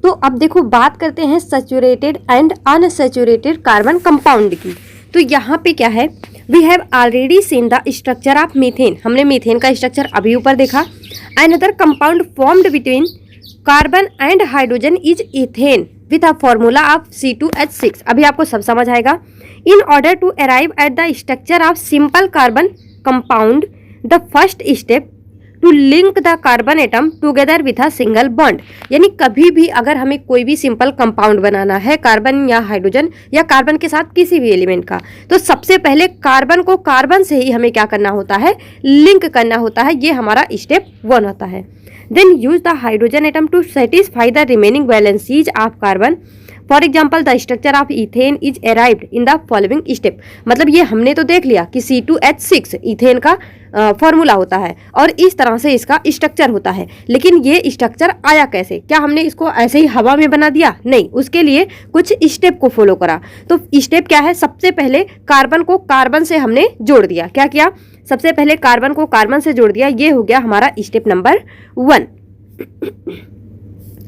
तो अब देखो बात करते हैं saturated and unsaturated carbon compound की। तो यहाँ पे क्या है, we have already seen the structure of methane, हमने मीथेन का स्ट्रक्चर अभी ऊपर देखा। Another compound formed between carbon and hydrogen is ethane with a formula of C2H6। अभी आपको सब समझ आएगा। In order to arrive at the structure of simple carbon compound the first step to link the carbon atom together with a single bond. यानी कभी भी अगर हमें कोई भी सिंपल कंपाउंड बनाना है कार्बन या हाइड्रोजन या कार्बन के साथ किसी भी एलिमेंट का, तो सबसे पहले कार्बन को कार्बन से ही हमें क्या करना होता है, लिंक करना होता है। ये हमारा स्टेप 1 होता है। Then use the hydrogen atom to satisfy the remaining valencies of carbon. For example the structure of ethane is arrived in the following step. मतलब ये हमने तो देख लिया कि C2H6 इथेन का फॉर्मूला होता है और इस तरह से इसका स्ट्रक्चर होता है। लेकिन ये स्ट्रक्चर आया कैसे? क्या हमने इसको ऐसे ही हवा में बना दिया? नहीं, उसके लिए कुछ स्टेप को फॉलो करा। तो स्टेप क्या है, सबसे पहले कार्बन को कार्बन से हमने जोड़ दिया। क्या किया? सबसे पहले कार्बन को कार्बन से जोड़ दिया। ये हो गया हमारा स्टेप नंबर 1।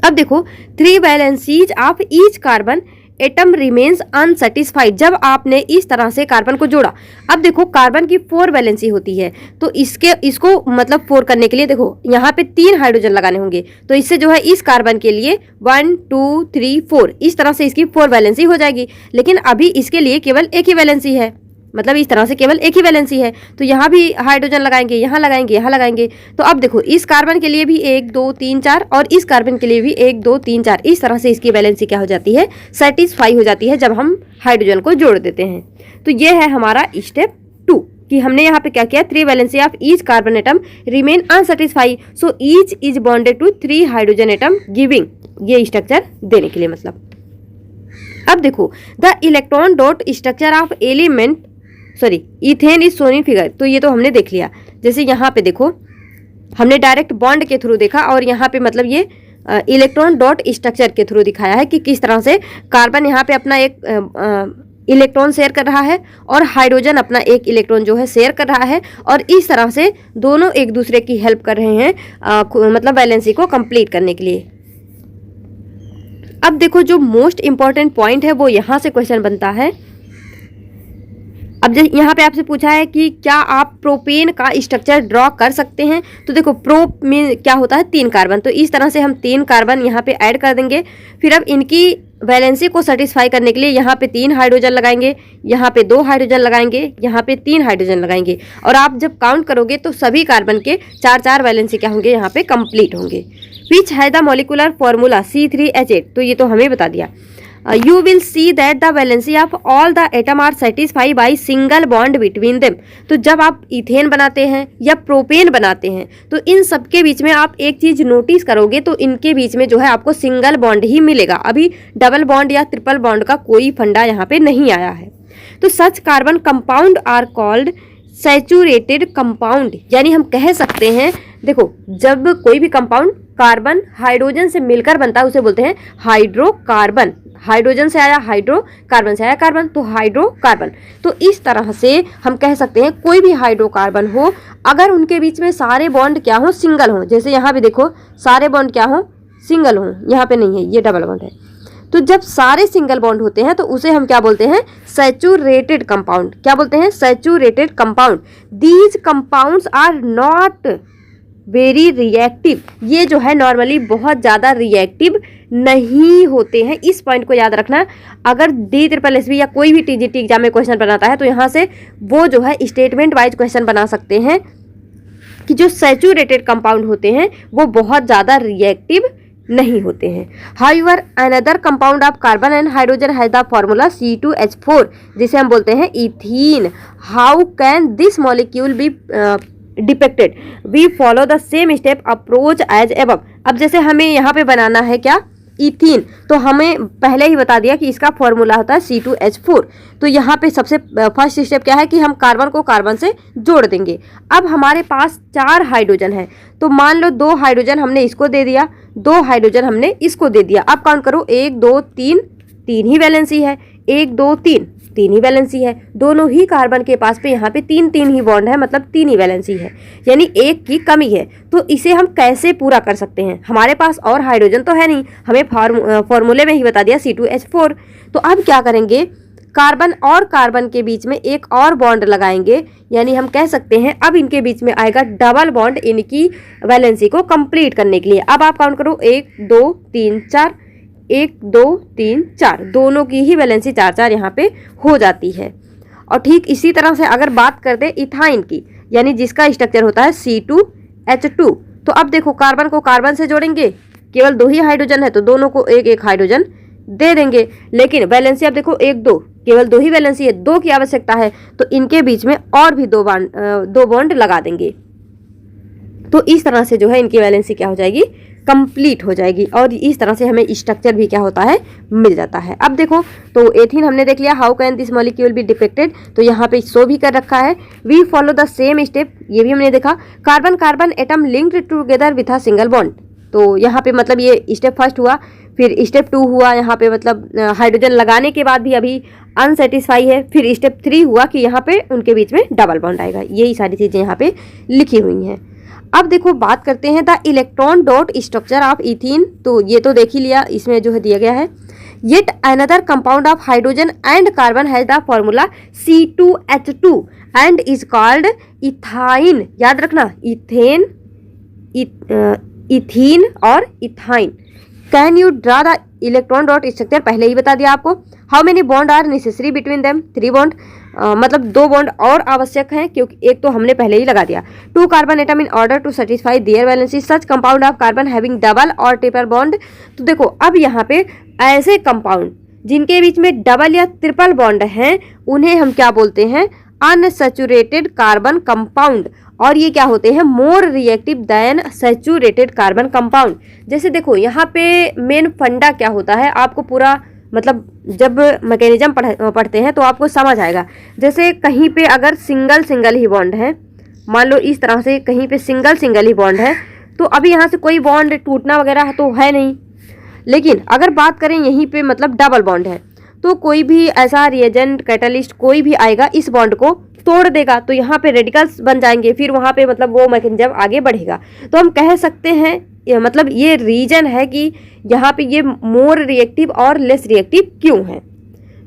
अब देखो 3 valencies of each carbon atom remains unsatisfied. जब आपने इस तरह से कार्बन को जोड़ा, अब देखो कार्बन की 4 वैलेंसी होती है, तो इसको मतलब 4 करने के लिए देखो यहाँ पे 3 हाइड्रोजन लगाने होंगे। तो इससे जो है इस कार्बन के लिए 1 2 3 4 इस तरह से इसकी 4 वैलेंसी हो जाएगी। लेकिन अभी इसके लिए केवल एक ही वैलेंसी है, मतलब इस तरह से केवल एक ही वैलेंसी है। तो यहाँ भी हाइड्रोजन लगाएंगे, यहाँ लगाएंगे, यहाँ लगाएंगे। तो अब देखो इस कार्बन के लिए भी 1 2 3 4 और इस कार्बन के लिए भी 1 2 3 4 इस तरह से इसकी वैलेंसी क्या हो जाती है, सेटिस्फाई हो जाती है जब हम हाइड्रोजन को जोड़ देते हैं। तो ये है हमारा स्टेप 2 कि हमने यहाँ पे क्या किया, 3 valency of each carbon atom remain unsatisfied, so each is bonded to 3 hydrogen atom giving, ये स्ट्रक्चर देने के लिए मतलब। अब देखो the electron dot structure of element ethane is shown in figure. तो ये तो हमने देख लिया। जैसे यहाँ पे देखो हमने डायरेक्ट बॉन्ड के थ्रू देखा और यहाँ पे मतलब ये इलेक्ट्रॉन डॉट स्ट्रक्चर के थ्रू दिखाया है कि किस तरह से कार्बन यहाँ पे अपना एक इलेक्ट्रॉन शेयर कर रहा है और हाइड्रोजन अपना एक इलेक्ट्रॉन जो है शेयर कर रहा है, और इस तरह से दोनों एक दूसरे की हेल्प कर रहे हैं मतलब वैलेंसी को कंप्लीट करने के लिए। अब देखो जो मोस्ट इंपॉर्टेंट पॉइंट है वो यहाँ से क्वेश्चन बनता है। अब यहाँ पे आपसे पूछा है कि क्या आप प्रोपेन का स्ट्रक्चर ड्रॉ कर सकते हैं। तो देखो प्रो में क्या होता है, 3 कार्बन, तो इस तरह से हम 3 कार्बन यहाँ पे ऐड कर देंगे। फिर अब इनकी वैलेंसी को सेटिस्फाई करने के लिए यहाँ पे 3 हाइड्रोजन लगाएंगे, यहाँ पे 2 हाइड्रोजन लगाएंगे, यहाँ पे 3 हाइड्रोजन लगाएंगे, और आप जब काउंट करोगे तो सभी कार्बन के 4 वैलेंसी क्या होंगे, यहाँ पे कंप्लीट होंगे। विच है द मॉलिक्यूलर फॉर्मूला C3H8, तो ये तो हमें बता दिया। You will see that the valency of all the atom are satisfied by single bond between them। तो जब आप इथेन बनाते हैं या प्रोपेन बनाते हैं तो इन सब के बीच में आप एक चीज नोटिस करोगे तो इनके बीच में जो है आपको सिंगल बॉन्ड ही मिलेगा। अभी डबल बॉन्ड या ट्रिपल बॉन्ड का कोई फंडा यहाँ पे नहीं आया है। तो such carbon compound are called saturated compound, यानी हम कह सकते हैं देखो जब कोई भी कंपाउंड कार्बन हाइड्रोजन से मिलकर बनता है उसे बोलते हैं हाइड्रोकार्बन। हाइड्रोजन से आया हाइड्रो, कार्बन से आया कार्बन, तो हाइड्रोकार्बन। तो इस तरह से हम कह सकते हैं कोई भी हाइड्रोकार्बन हो अगर उनके बीच में सारे बॉन्ड क्या हो, सिंगल हो। जैसे यहाँ पे देखो सारे बॉन्ड क्या हो, सिंगल हो, यहाँ पे नहीं है, ये डबल बॉन्ड है। तो जब सारे सिंगल बॉन्ड होते हैं तो उसे हम क्या बोलते हैं, सैचुरेटेड कंपाउंड। क्या बोलते हैं, saturated compound. These compounds are not very reactive, ये जो है नॉर्मली बहुत ज़्यादा रिएक्टिव नहीं होते हैं। इस पॉइंट को याद रखना। अगर DSSB या कोई भी TGT एग्जाम में क्वेश्चन बनाता है तो यहाँ से वो जो है स्टेटमेंट वाइज क्वेश्चन बना सकते हैं कि जो सैचुरेटेड कंपाउंड होते हैं वो बहुत ज़्यादा रिएक्टिव नहीं होते हैं। However, another compound of carbon and hydrogen has the formula C2H4 जिसे हम बोलते हैं ethene. How can this molecule be depicted? We follow the same step approach as above। अब जैसे हमें यहाँ पे बनाना है क्या, इथीन, तो हमें पहले ही बता दिया कि इसका फॉर्मूला होता है C2H4। तो यहाँ पे सबसे फर्स्ट स्टेप क्या है कि हम कार्बन को कार्बन से जोड़ देंगे। अब हमारे पास 4 हाइड्रोजन है, तो मान लो 2 हाइड्रोजन हमने इसको दे दिया, 2 हाइड्रोजन हमने इसको दे दिया। अब काउंट करो 1 2 3 ही वैलेंसी है। 1 2 3 तीन ही वैलेंसी है, दोनों ही कार्बन के पास पे यहाँ पे तीन तीन ही बॉन्ड है, मतलब तीन ही वैलेंसी है, यानी एक की कमी है। तो इसे हम कैसे पूरा कर सकते हैं, हमारे पास और हाइड्रोजन तो है नहीं, हमें फॉर्मूले में ही बता दिया C2H4। तो अब क्या करेंगे, कार्बन और कार्बन के बीच में एक और बॉन्ड लगाएंगे, यानी हम कह सकते हैं अब इनके बीच में आएगा डबल बॉन्ड इनकी वैलेंसी को कंप्लीट करने के लिए। अब आप काउंट करो 1 2 3 4, 1 2 3 4, दोनों की ही वैलेंसी 4 4 यहाँ पे हो जाती है। और ठीक इसी तरह से अगर बात करते इथाइन की, यानी जिसका स्ट्रक्चर होता है C2H2, तो अब देखो कार्बन को कार्बन से जोड़ेंगे, केवल 2 ही हाइड्रोजन है तो दोनों को एक एक हाइड्रोजन दे देंगे, लेकिन वैलेंसी अब देखो 1 2, केवल 2 ही वैलेंसी है, 2 की आवश्यकता है, तो इनके बीच में और भी 2 बॉन्ड लगा देंगे। तो इस तरह से जो है इनकी वैलेंसी क्या हो जाएगी, कंप्लीट हो जाएगी, और इस तरह से हमें स्ट्रक्चर भी क्या होता है, मिल जाता है। अब देखो, तो एथीन हमने देख लिया, how can this molecule be depicted, तो यहाँ पे शो भी कर रखा है। We follow the same step, ये भी हमने देखा। Carbon carbon atom linked together with a single bond, तो यहाँ पे मतलब ये स्टेप फर्स्ट हुआ, फिर स्टेप 2 हुआ, यहाँ पे मतलब हाइड्रोजन लगाने के बाद भी अभी अनसेटिस्फाई है, फिर स्टेप 3 हुआ कि यहाँ पे उनके बीच में डबल बॉन्ड आएगा। यही सारी चीज़ें यहाँ पे लिखी हुई हैं। अब देखो बात करते हैं the electron dot structure of ethene, तो ये तो देख ही लिया, इसमें जो है दिया गया है, yet another compound of hydrogen and carbon has the formula C2H2 and is called ethyne. याद रखना, इथेन, इथीन और ethyne. Can you draw the electron dot structure, पहले ही बता दिया आपको। How many bond are necessary between them, 3 bond, मतलब 2 bond और आवश्यक हैं, क्योंकि एक तो हमने पहले ही लगा दिया। 2 carbon atom in order to satisfy their valency, such compound of carbon having double or triple bond. तो देखो अब यहाँ पे ऐसे कंपाउंड जिनके बीच में डबल या ट्रिपल बॉन्ड हैं, उन्हें हम क्या बोलते हैं, अनसैचुरेटेड कार्बन कंपाउंड। और ये क्या होते हैं, more reactive than saturated carbon compound. जैसे देखो यहाँ पे मेन फंडा क्या होता है, आपको पूरा मतलब जब मैकेनिज्म पढ़ते हैं तो आपको समझ आएगा। जैसे कहीं पे अगर सिंगल सिंगल ही बॉन्ड है, मान लो इस तरह से कहीं पे सिंगल सिंगल ही बॉन्ड है, तो अभी यहाँ से कोई बॉन्ड टूटना वगैरह तो है नहीं, लेकिन अगर बात करें यहीं पे मतलब डबल बॉन्ड है, तो कोई भी ऐसा रिएजेंट कैटलिस्ट कोई भी आएगा इस बॉन्ड को तोड़ देगा, तो यहाँ पे रेडिकल्स बन जाएंगे, फिर वहाँ पे मतलब वो मैकेनिज्म आगे बढ़ेगा। तो हम कह सकते हैं मतलब ये रीजन है कि यहाँ पे ये मोर रिएक्टिव और लेस रिएक्टिव क्यों है।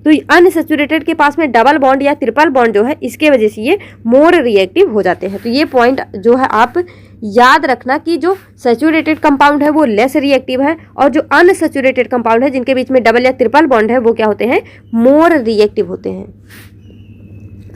तो अनसैचुरेटेड के पास में डबल बॉन्ड या ट्रिपल बॉन्ड जो है, इसके वजह से ये मोर रिएक्टिव हो जाते हैं। तो ये पॉइंट जो है आप याद रखना कि जो सैचुरेटेड कंपाउंड है वो लेस रिएक्टिव है, और जो अनसैचुरेटेड कंपाउंड है जिनके बीच में डबल या ट्रिपल बॉन्ड है वो क्या होते हैं, मोर रिएक्टिव होते हैं।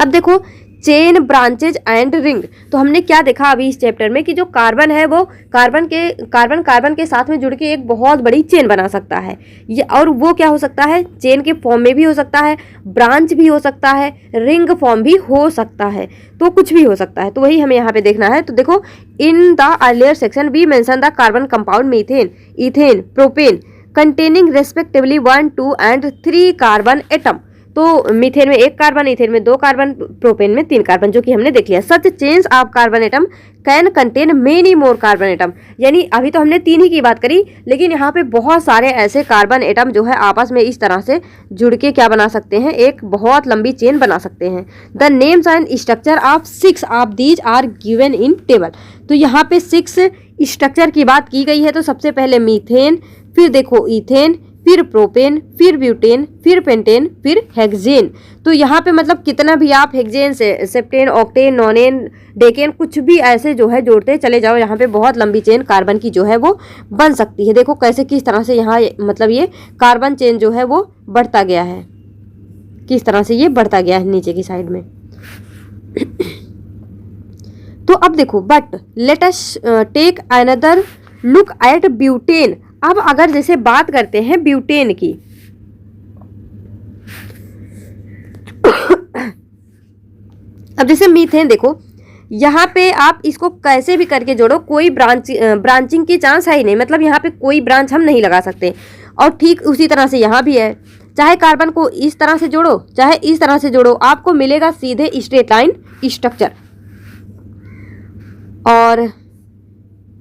अब देखो चेन, ब्रांचेज एंड रिंग, तो हमने क्या देखा अभी इस चैप्टर में कि जो कार्बन है वो कार्बन के साथ में जुड़ के एक बहुत बड़ी चेन बना सकता है, ये और वो क्या हो सकता है, चेन के फॉर्म में भी हो सकता है, ब्रांच भी हो सकता है, रिंग फॉर्म भी हो सकता है, तो कुछ भी हो सकता है। तो वही हमें यहाँ पे देखना है। तो देखो in the earlier section we mention the carbon compound methane, ethane, propane containing respectively 1 2 and 3 carbon atom. तो मीथेन में 1 कार्बन, इथेन में 2 कार्बन, प्रोपेन में 3 कार्बन, जो कि हमने देख लिया। Such chains of carbon atom can contain many more carbon atom, यानी अभी तो हमने 3 ही की बात करी, लेकिन यहाँ पे बहुत सारे ऐसे कार्बन एटम जो है आपस में इस तरह से जुड़ के क्या बना सकते हैं, एक बहुत लंबी चेन बना सकते हैं। The names and structure of 6 of these are given in table. तो यहाँ पे 6 स्ट्रक्चर की बात की गई है। तो सबसे पहले मीथेन, फिर देखो इथेन, फिर प्रोपेन, फिर ब्यूटेन, फिर पेंटेन, फिर हेक्सेन। तो यहाँ पे मतलब कितना भी आप हेक्सेन से सेप्टेन, ऑक्टेन, नॉनेन, डेकेन कुछ भी ऐसे जो है जोड़ते चले जाओ, यहाँ पे बहुत लंबी चेन कार्बन की जो है वो बन सकती है। देखो कैसे किस तरह से यहाँ मतलब ये कार्बन चेन जो है वो बढ़ता गया है, किस तरह से ये बढ़ता गया है नीचे की साइड में। तो अब देखो but let us take another look at butane. अब अगर जैसे बात करते हैं ब्यूटेन की, अब जैसे मीथेन देखो यहाँ पे आप इसको कैसे भी करके जोड़ो, कोई ब्रांचिंग की चांस है ही नहीं, मतलब यहाँ पे कोई ब्रांच हम नहीं लगा सकते। और ठीक उसी तरह से यहाँ भी है, चाहे कार्बन को इस तरह से जोड़ो चाहे इस तरह से जोड़ो, आपको मिलेगा सीधे स्ट्रेट लाइन स्ट्रक्चर। और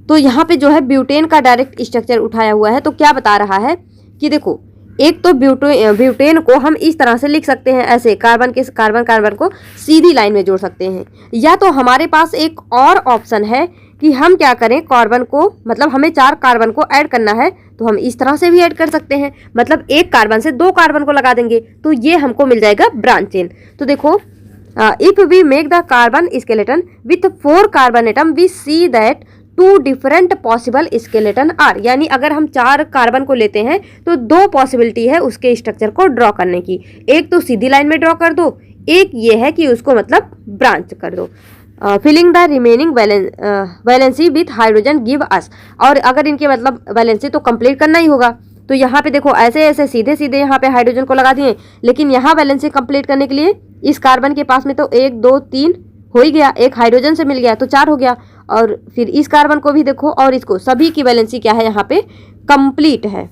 तो यहाँ पे जो है ब्यूटेन का डायरेक्ट स्ट्रक्चर उठाया हुआ है। तो क्या बता रहा है कि देखो एक तो ब्यूटेन को हम इस तरह से लिख सकते हैं, ऐसे कार्बन के कार्बन को सीधी लाइन में जोड़ सकते हैं, या तो हमारे पास एक और ऑप्शन है कि हम क्या करें, कार्बन को मतलब हमें 4 कार्बन को ऐड करना है तो हम इस तरह से भी ऐड कर सकते हैं, मतलब एक कार्बन से 2 कार्बन को लगा देंगे तो ये हमको मिल जाएगा ब्रांच चेन। तो देखो if we make the carbon skeleton with 4 carbon atom we see that 2 different possible skeleton are, यानी अगर हम 4 कार्बन को लेते हैं तो 2 पॉसिबिलिटी है उसके स्ट्रक्चर को ड्रॉ करने की, एक तो सीधी लाइन में ड्रॉ कर दो, एक ये है कि उसको मतलब ब्रांच कर दो। Filling the remaining valency with hydrogen give us, और अगर इनके मतलब वैलेंसी तो कंप्लीट करना ही होगा, तो यहाँ पे देखो ऐसे ऐसे सीधे सीधे यहाँ पे हाइड्रोजन को लगा दिए, लेकिन यहाँ वैलेंसी कंप्लीट करने के लिए इस कार्बन के पास में तो 1 2 3 हो ही गया, एक हाइड्रोजन से मिल गया तो 4 हो गया, और फिर इस कार्बन को भी देखो और इसको, सभी की वैलेंसी क्या है यहाँ पे कंप्लीट है।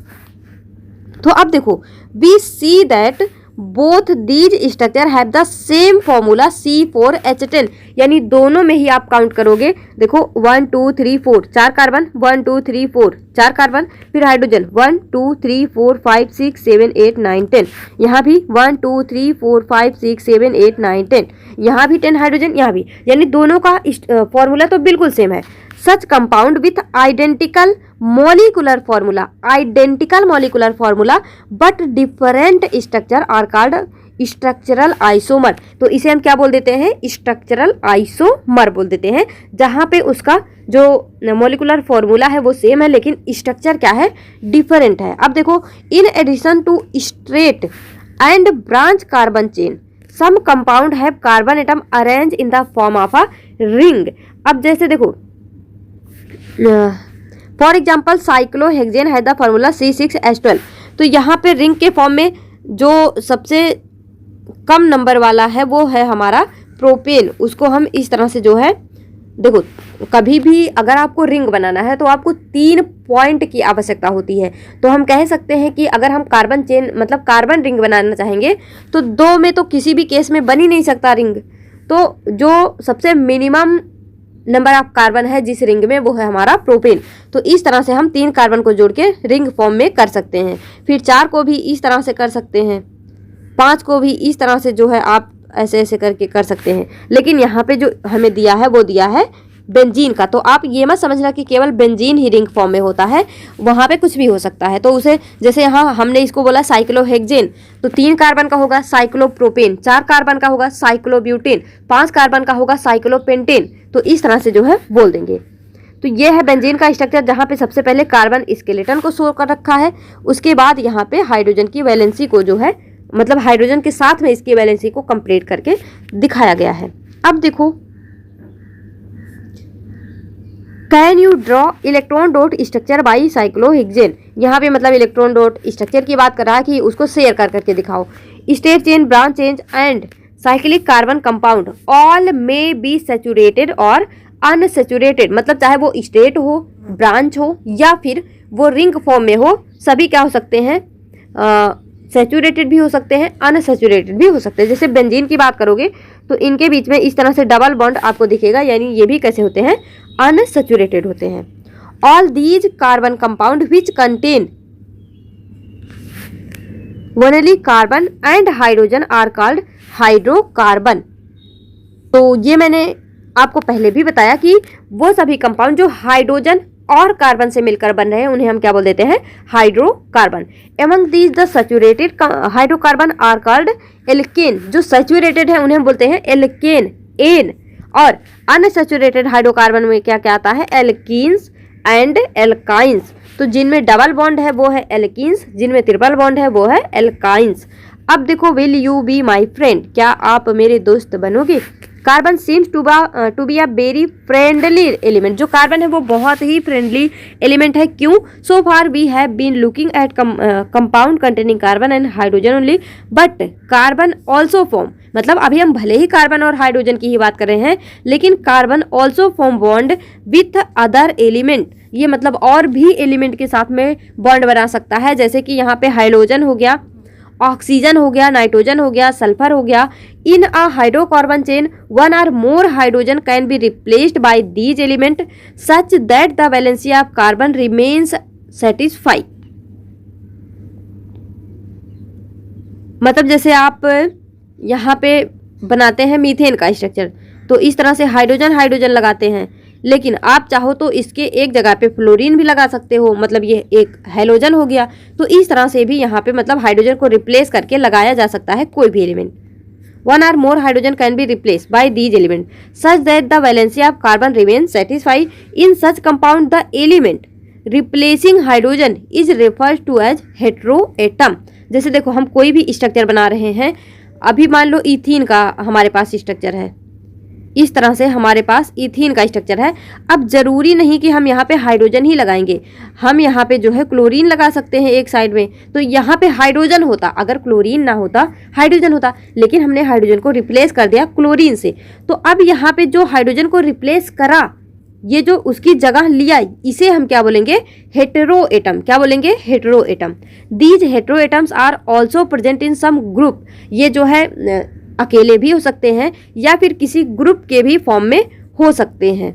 तो अब देखो we see that both these structure have the same formula C4H10, यानी दोनों में ही आप काउंट करोगे, देखो 1 2 3 4 4 कार्बन, 1 2 3 4 4 कार्बन, फिर हाइड्रोजन 1 2 3 4 5 6 7 8 9 10, यहाँ भी 1 2 3 4 5 6 7 8 9 10, यहाँ भी 10 हाइड्रोजन, यहाँ भी, यानी दोनों का फॉर्मूला तो बिल्कुल सेम है। Such compound with identical molecular formula but different structure are called structural isomer. तो इसे हम क्या बोल देते हैं, स्ट्रक्चरल आइसोमर बोल देते हैं, जहाँ पे उसका जो मोलिकुलर फॉर्मूला है वो सेम है लेकिन स्ट्रक्चर क्या है, डिफरेंट है। अब देखो in addition to straight and branch carbon chain some compound have carbon atom arrange in the form of a ring. अब जैसे देखो फॉर एग्जाम्पल साइक्लोहेक्सेन है द फॉर्मूला C6H12, तो यहाँ पे रिंग के फॉर्म में जो सबसे कम नंबर वाला है वो है हमारा प्रोपेन, उसको हम इस तरह से जो है, देखो कभी भी अगर आपको रिंग बनाना है तो आपको 3 पॉइंट की आवश्यकता होती है, तो हम कह सकते हैं कि अगर हम कार्बन चेन मतलब कार्बन रिंग बनाना चाहेंगे तो 2 में तो किसी भी केस में बन ही नहीं सकता रिंग, तो जो सबसे मिनिमम नंबर ऑफ कार्बन है जिस रिंग में वो है हमारा प्रोपेन। तो इस तरह से हम 3 कार्बन को जोड़ के रिंग फॉर्म में कर सकते हैं, फिर 4 को भी इस तरह से कर सकते हैं, 5 को भी इस तरह से जो है आप ऐसे ऐसे करके कर सकते हैं। लेकिन यहाँ पे जो हमें दिया है वो दिया है बेंजीन का, तो आप ये मत समझना कि केवल बेंजीन ही रिंग फॉर्म में होता है, वहाँ पे कुछ भी हो सकता है। तो उसे जैसे यहाँ हमने इसको बोला साइक्लोहेक्सेन, तो 3 कार्बन का होगा साइक्लोप्रोपेन, 4 कार्बन का होगा साइक्लोब्यूटेन, 5 कार्बन का होगा साइक्लोपेंटेन, तो इस तरह से जो है बोल देंगे। तो ये है बेंजीन का स्ट्रक्चर, जहाँ पे सबसे पहले कार्बन स्केलेटन को शो कर रखा है, उसके बाद यहाँ पे हाइड्रोजन की वैलेंसी को जो है मतलब हाइड्रोजन के साथ में इसकी वैलेंसी को कंप्लीट करके दिखाया गया है। अब देखो can you draw electron dot structure by cyclohexane, यहाँ पे मतलब इलेक्ट्रॉन डॉट स्ट्रक्चर की बात कर रहा है कि उसको शेयर कर करके दिखाओ। State chain, branch chain and cyclic carbon compound all may be saturated और अनसैचुरेटेड, मतलब चाहे वो स्टेट हो, ब्रांच हो या फिर वो रिंग फॉर्म में हो, सभी क्या हो सकते हैं, सैचुरेटेड भी हो सकते हैं, अनसैचुरेटेड भी हो सकते हैं। जैसे बेंजीन की बात करोगे तो इनके बीच में इस तरह से डबल बॉन्ड आपको दिखेगा, यानी ये भी कैसे होते हैं, अनसैचुरेटेड होते हैं। All these carbon compound which contain only carbon and hydrogen are called hydrocarbon. तो ये मैंने आपको पहले भी बताया कि वो सभी कंपाउंड जो हाइड्रोजन और कार्बन से मिलकर बन रहे हैं उन्हें हम क्या बोल देते हैं, hydrocarbon. Among these the saturated hydrocarbon are called alkane, जो सैचुरेटेड है उन्हें हम बोलते हैं एल्केन, एन, और अनसैचुरेटेड हाइड्रोकार्बन में क्या क्या आता है, एल्कीन्स एंड एल्काइंस। तो जिनमें डबल बॉन्ड है वो है एल्कीन्स, जिनमें ट्रिपल बॉन्ड है वो है एल्काइंस। अब देखो will you be my friend, क्या आप मेरे दोस्त बनोगे। Carbon seems to be a very friendly element, जो कार्बन है वो बहुत ही फ्रेंडली एलिमेंट है। क्यों, so far we have been looking at compound containing carbon and hydrogen only but carbon also form, मतलब अभी हम भले ही कार्बन और हाइड्रोजन की ही बात कर रहे हैं लेकिन carbon also form bond with other element, ये मतलब और भी एलिमेंट के साथ में बॉन्ड बना सकता है। जैसे कि यहाँ पे हाइड्रोजन हो गया, ऑक्सीजन हो गया, नाइट्रोजन हो गया, सल्फर हो गया। In a hydrocarbon chain one or more hydrogen can be replaced by these element such that the valency of carbon remains satisfy. मतलब जैसे आप यहाँ पे बनाते हैं मीथेन का स्ट्रक्चर, तो इस तरह से हाइड्रोजन हाइड्रोजन लगाते हैं, लेकिन आप चाहो तो इसके एक जगह पे फ्लोरीन भी लगा सकते हो, मतलब ये एक हैलोजन हो गया। तो इस तरह से भी यहाँ पे मतलब हाइड्रोजन को रिप्लेस करके लगाया जा सकता है कोई भी element. One or more hydrogen can be replace by these element such that the valency of carbon remain satisfied in such compound the element replacing hydrogen is referred to as heteroatom. जैसे देखो हम कोई भी structure बना रहे हैं, अभी मान लो इथीन का हमारे पास स्ट्रक्चर है, इस तरह से हमारे पास इथीन का स्ट्रक्चर है। अब जरूरी नहीं कि हम यहाँ पे हाइड्रोजन ही लगाएंगे, हम यहाँ पे जो है क्लोरीन लगा सकते हैं एक साइड में, तो यहाँ पे हाइड्रोजन होता, अगर क्लोरीन ना होता हाइड्रोजन होता, लेकिन हमने हाइड्रोजन को रिप्लेस कर दिया क्लोरीन से। तो अब यहाँ पे जो हाइड्रोजन को रिप्लेस करा, ये जो उसकी जगह लिया, इसे हम क्या बोलेंगे? हेटेरोएटम। क्या बोलेंगे? Heteroatom. These heteroatoms are also present in some group. ये जो है अकेले भी हो सकते हैं या फिर किसी ग्रुप के भी फॉर्म में हो सकते हैं।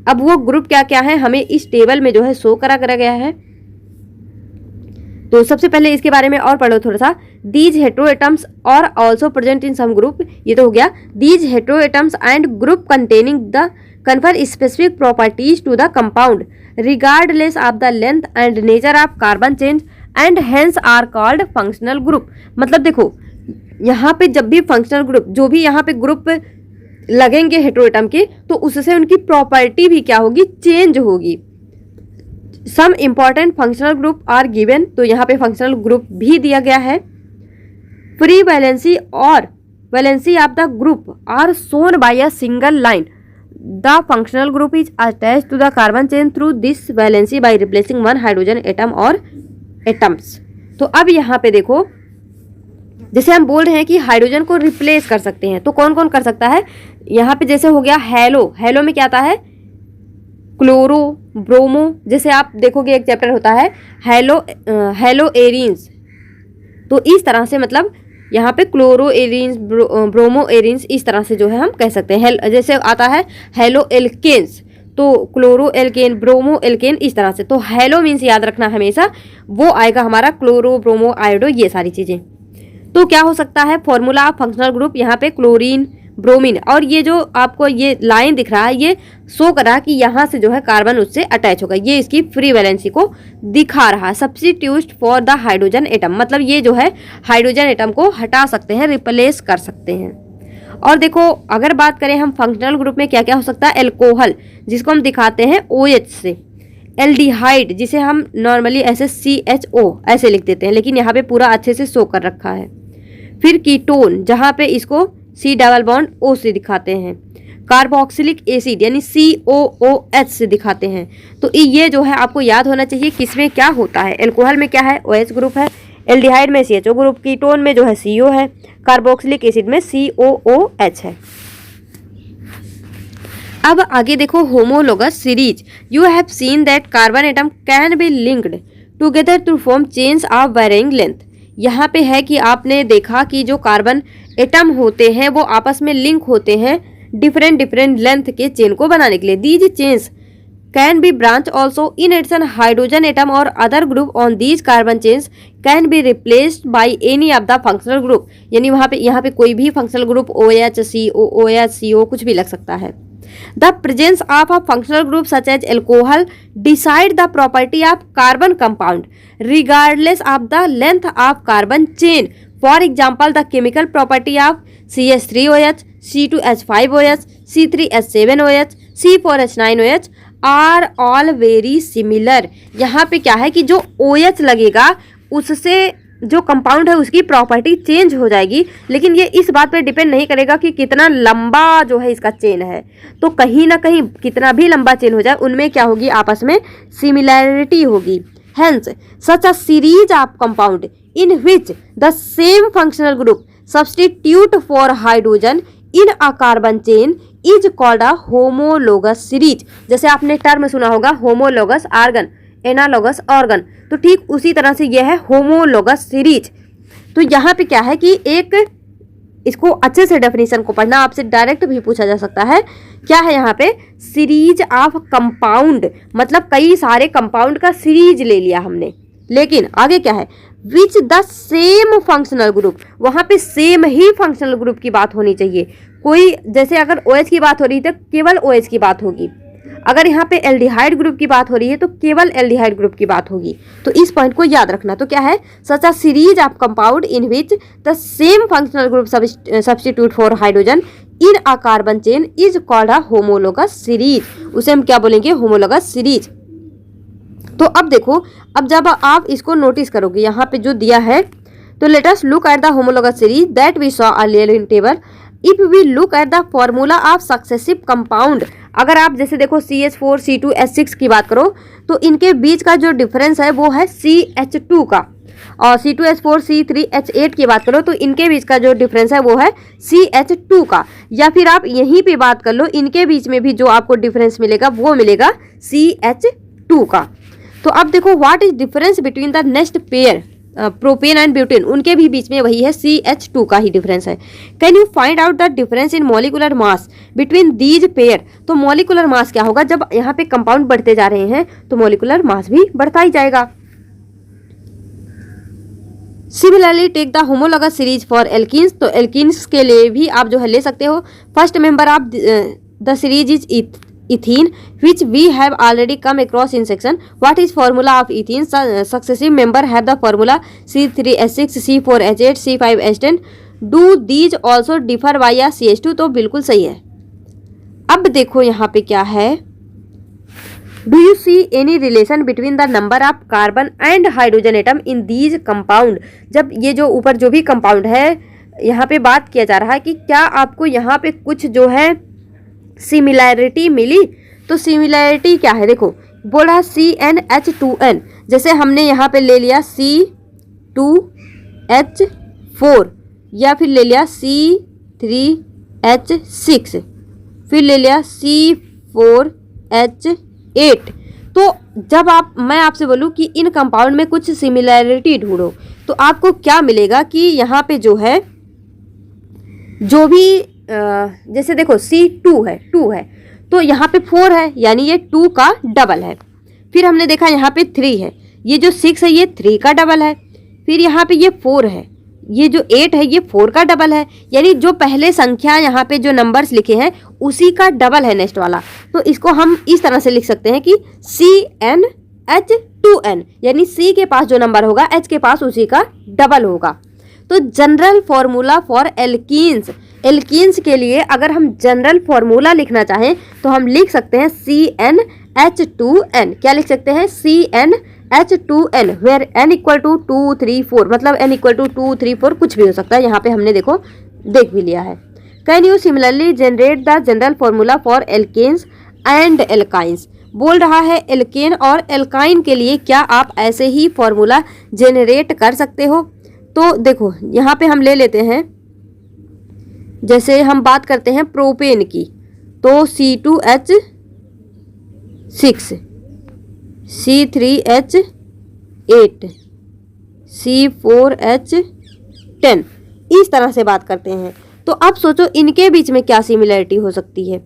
अब वो ग्रुप क्या क्या है हमें इस टेबल में जो है शो करा गया है। तो सबसे पहले इसके बारे में और पढ़ो थोड़ा सा। These heteroatoms are also present in some group, ये तो हो गया। These heteroatoms and group containing the confer specific properties to the compound regardless of the length and nature of carbon chain and hence are called functional group। मतलब देखो यहाँ पे जब भी फंक्शनल ग्रुप, जो भी यहाँ पे ग्रुप लगेंगे हेटेरोएटम के, तो उससे उनकी प्रॉपर्टी भी क्या होगी? चेंज होगी। Some important functional group are given, तो यहाँ पे फंक्शनल ग्रुप भी दिया गया है। Free valency or valency of the group are shown by a single line. The functional group is attached to the carbon chain through this valency by replacing one hydrogen atom or atoms। तो अब यहाँ पे देखो, जैसे हम बोल रहे हैं कि हाइड्रोजन को रिप्लेस कर सकते हैं, तो कौन कौन कर सकता है? यहाँ पे जैसे हो गया हेलो, हेलो में क्या आता है? Chloro, bromo. जैसे आप देखोगे एक चैप्टर होता है हेलो एरिन्स, तो इस तरह से मतलब यहाँ पे क्लोरो एरिन्स, ब्रोमो एरिन्स, इस तरह से जो है हम कह सकते हैं। जैसे आता है हेलो एल्केन्स, तो क्लोरो एल्केन, ब्रोमो एल्केन, इस तरह से। तो हेलो मीन्स याद रखना हमेशा, वो आएगा हमारा क्लोरो, ब्रोमो, आयोडो, ये सारी चीज़ें। तो क्या हो सकता है? फॉर्मूला ऑफ फंक्शनल ग्रुप, यहाँ पे क्लोरीन, ब्रोमीन, और ये जो आपको ये लाइन दिख रहा है, ये शो कर रहा है कि यहाँ से जो है कार्बन उससे अटैच होगा, ये इसकी फ्री वैलेंसी को दिखा रहा है। Substitute for the hydrogen atom, मतलब ये जो है हाइड्रोजन एटम को हटा सकते हैं, रिप्लेस कर सकते हैं। और देखो अगर बात करें हम फंक्शनल ग्रुप में क्या क्या हो सकता है? एल्कोहल, जिसको हम दिखाते हैं OH से। एल्डिहाइड, जिसे हम नॉर्मली ऐसे CHO ऐसे लिख देते हैं, लेकिन यहाँ पे पूरा अच्छे से शो कर रखा है। फिर कीटोन, जहाँ पे इसको C डबल बॉन्ड O से दिखाते हैं। कार्बोक्सिलिक एसिड यानी COOH से दिखाते हैं। तो ये जो है आपको याद होना चाहिए किसमें क्या होता है। एल्कोहल में क्या है? OH ग्रुप है। एल्डिहाइड में CHO ग्रुप। कीटोन में जो है CO है। कार्बोक्सिलिक एसिड में COOH है। अब आगे देखो homologous series. You have seen that carbon atom can be linked together to form chains of varying length. यहाँ पे है कि आपने देखा कि जो कार्बन एटम होते हैं वो आपस में लिंक होते हैं डिफरेंट लेंथ के चेन को बनाने के लिए। These chains can be branch also. In addition hydrogen atom or other group on these carbon chains can be replaced by any of the functional group. यानी वहाँ पे यहाँ पे कोई भी functional group OH, COOH, CO कुछ भी लग सकता है। The presence of a functional group such as alcohol decide the property of carbon compound regardless of the length of carbon chain. For example, the chemical property of CH3OH, C2H5OH, C3H7OH, C4H9OH are all very similar। यहाँ पे क्या है कि जो OH लगेगा उससे जो compound है उसकी प्रॉपर्टी चेंज हो जाएगी, लेकिन ये इस बात पे डिपेंड नहीं करेगा कि कितना लंबा जो है इसका चेन है। तो कहीं ना कहीं कितना भी लंबा चेन हो जाए उनमें क्या होगी? आपस में सिमिलैरिटी होगी। Hence such a series of compound in which the same functional group substitute for hydrogen in a carbon chain is called a homologous series. जैसे आपने टर्म सुना होगा होमोलोगस आर्गन, एनालोगस ऑर्गन, तो ठीक उसी तरह से यह है होमोलोगस सीरीज। तो यहाँ पे क्या है कि एक इसको अच्छे से डेफिनेशन को पढ़ना, आपसे डायरेक्ट भी पूछा जा सकता है। क्या है यहाँ पे? सीरीज ऑफ कंपाउंड, मतलब कई सारे कंपाउंड का सीरीज ले लिया हमने। लेकिन आगे क्या है? विच द सेम फंक्शनल ग्रुप, वहां पे सेम ही फंक्शनल ग्रुप की बात होनी चाहिए। कोई जैसे अगर OH की बात हो रही है तो केवल OH की बात होगी, अगर यहाँ पे एल्डिहाइड ग्रुप की बात हो रही है तो केवल एल्डिहाइड ग्रुप की बात होगी। तो इस पॉइंट को याद रखना। तो क्या है, such a series of compound in which the same functional group substitute for hydrogen in a carbon chain is called a homologous series, उसे हम क्या बोलेंगे, होमोलोगस सीरीज। तो अब देखो, अब जब आप इसको नोटिस करोगे यहाँ पे जो दिया है, तो let us look at the homologous series that we saw earlier in table. If we look at the formula of successive compound, अगर आप जैसे देखो CH4 C2H6 की बात करो तो इनके बीच का जो डिफरेंस है वो है CH2 का, और C2H4 C3H8 की बात करो तो इनके बीच का जो डिफरेंस है वो है CH2 का। या फिर आप यहीं पे बात कर लो, इनके बीच में भी जो आपको डिफरेंस मिलेगा वो मिलेगा CH2 का। तो अब देखो, what is difference between the next pair propane and butane, उनके भी बीच में वही है, CH2 का ही डिफरेंस है। Can you find out the difference in molecular mass between these pair. तो मॉलिकुलर मास क्या होगा, जब यहाँ पे कंपाउंड बढ़ते जा रहे हैं तो मॉलिकुलर मास भी बढ़ता ही जाएगा। Similarly take the homologous series for alkenes, तो एल्कीन्स के लिए भी आप जो है ले सकते हो। First member of the series is ethene which we have already come across in section. What is formula of ethene? Successive member have the formula C3H6 C4H8 C5H10. Do these also differ via CH2? तो बिल्कुल सही है। अब देखो यहाँ पे क्या है, Do you see any relation between the number of carbon and hydrogen atom in these compound? जब ये जो ऊपर जो भी कंपाउंड है यहाँ पे बात किया जा रहा है कि क्या आपको यहाँ पे कुछ जो है सिमिलैरिटी मिली। तो सिमिलैरिटी क्या है, देखो बोल रहा है CnH2n, जैसे हमने यहाँ पे ले लिया C2H4 या फिर ले लिया C3H6 फिर ले लिया C4H8। तो जब मैं आपसे बोलूँ कि इन कंपाउंड में कुछ सिमिलैरिटी ढूंढो तो आपको क्या मिलेगा कि यहाँ पे जो है जो भी जैसे देखो C2 है 2 है तो यहाँ पे 4 है, यानी ये 2 का डबल है। फिर हमने देखा यहाँ पे 3 है, ये जो 6 है ये 3 का डबल है। फिर यहाँ पे ये 4 है, ये जो 8 है ये 4 का डबल है, यानी जो पहले संख्या यहाँ पे जो नंबर्स लिखे हैं उसी का डबल है नेक्स्ट वाला। तो इसको हम इस तरह से लिख सकते हैं कि CnH2n, यानी C के पास जो नंबर होगा H के पास उसी का डबल होगा। तो general formula for alkenes, alkenes के लिए अगर हम जनरल फॉर्मूला लिखना चाहें तो हम लिख सकते हैं CnH2n। क्या लिख सकते हैं, CnH2n where n equal to 2 3 4, मतलब n इक्वल टू 2 3 4 कुछ भी हो सकता है। यहाँ पे हमने देखो देख भी लिया है। Can you similarly generate the general formula for alkanes and alkynes. बोल रहा है एल्केन और एल्काइन के लिए क्या आप ऐसे ही फॉर्मूला जनरेट कर सकते हो। तो देखो यहाँ पे हम ले लेते हैं, जैसे हम बात करते हैं प्रोपेन की तो C2H6 C3H8 C4H10 इस तरह से बात करते हैं। तो अब सोचो इनके बीच में क्या सिमिलरिटी हो सकती है।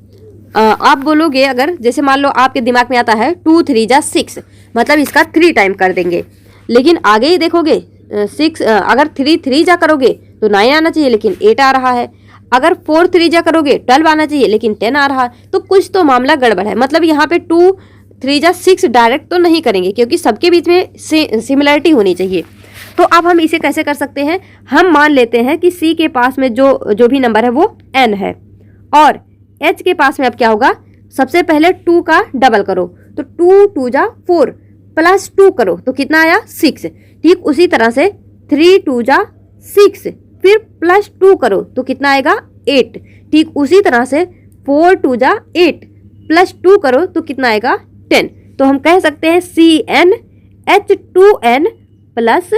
आप बोलोगे, अगर जैसे मान लो आपके दिमाग में आता है 2 3 जा 6, मतलब इसका 3 टाइम कर देंगे, लेकिन आगे ही देखोगे 6 अगर 3 3 जा करोगे तो 9 आना चाहिए लेकिन 8 आ रहा है, अगर 4 3 जा करोगे 12 आना चाहिए लेकिन 10 आ रहा है। तो कुछ तो मामला गड़बड़ है, मतलब यहाँ पे 2 3 जा 6 डायरेक्ट तो नहीं करेंगे क्योंकि सबके बीच में सिमिलरिटी होनी चाहिए। तो अब हम इसे कैसे कर सकते हैं, हम मान लेते हैं कि C के पास में जो भी नंबर है वो n है और H के पास में अब क्या होगा, सबसे पहले 2 का डबल करो तो 2 2 जा 4 प्लस 2 करो तो कितना आया 6। ठीक उसी तरह से 3 2 जा 6 फिर प्लस 2 करो तो कितना आएगा 8। ठीक उसी तरह से 4 2 जा 8 प्लस 2 करो तो कितना आएगा 10। तो हम कह सकते हैं CnH2n प्लस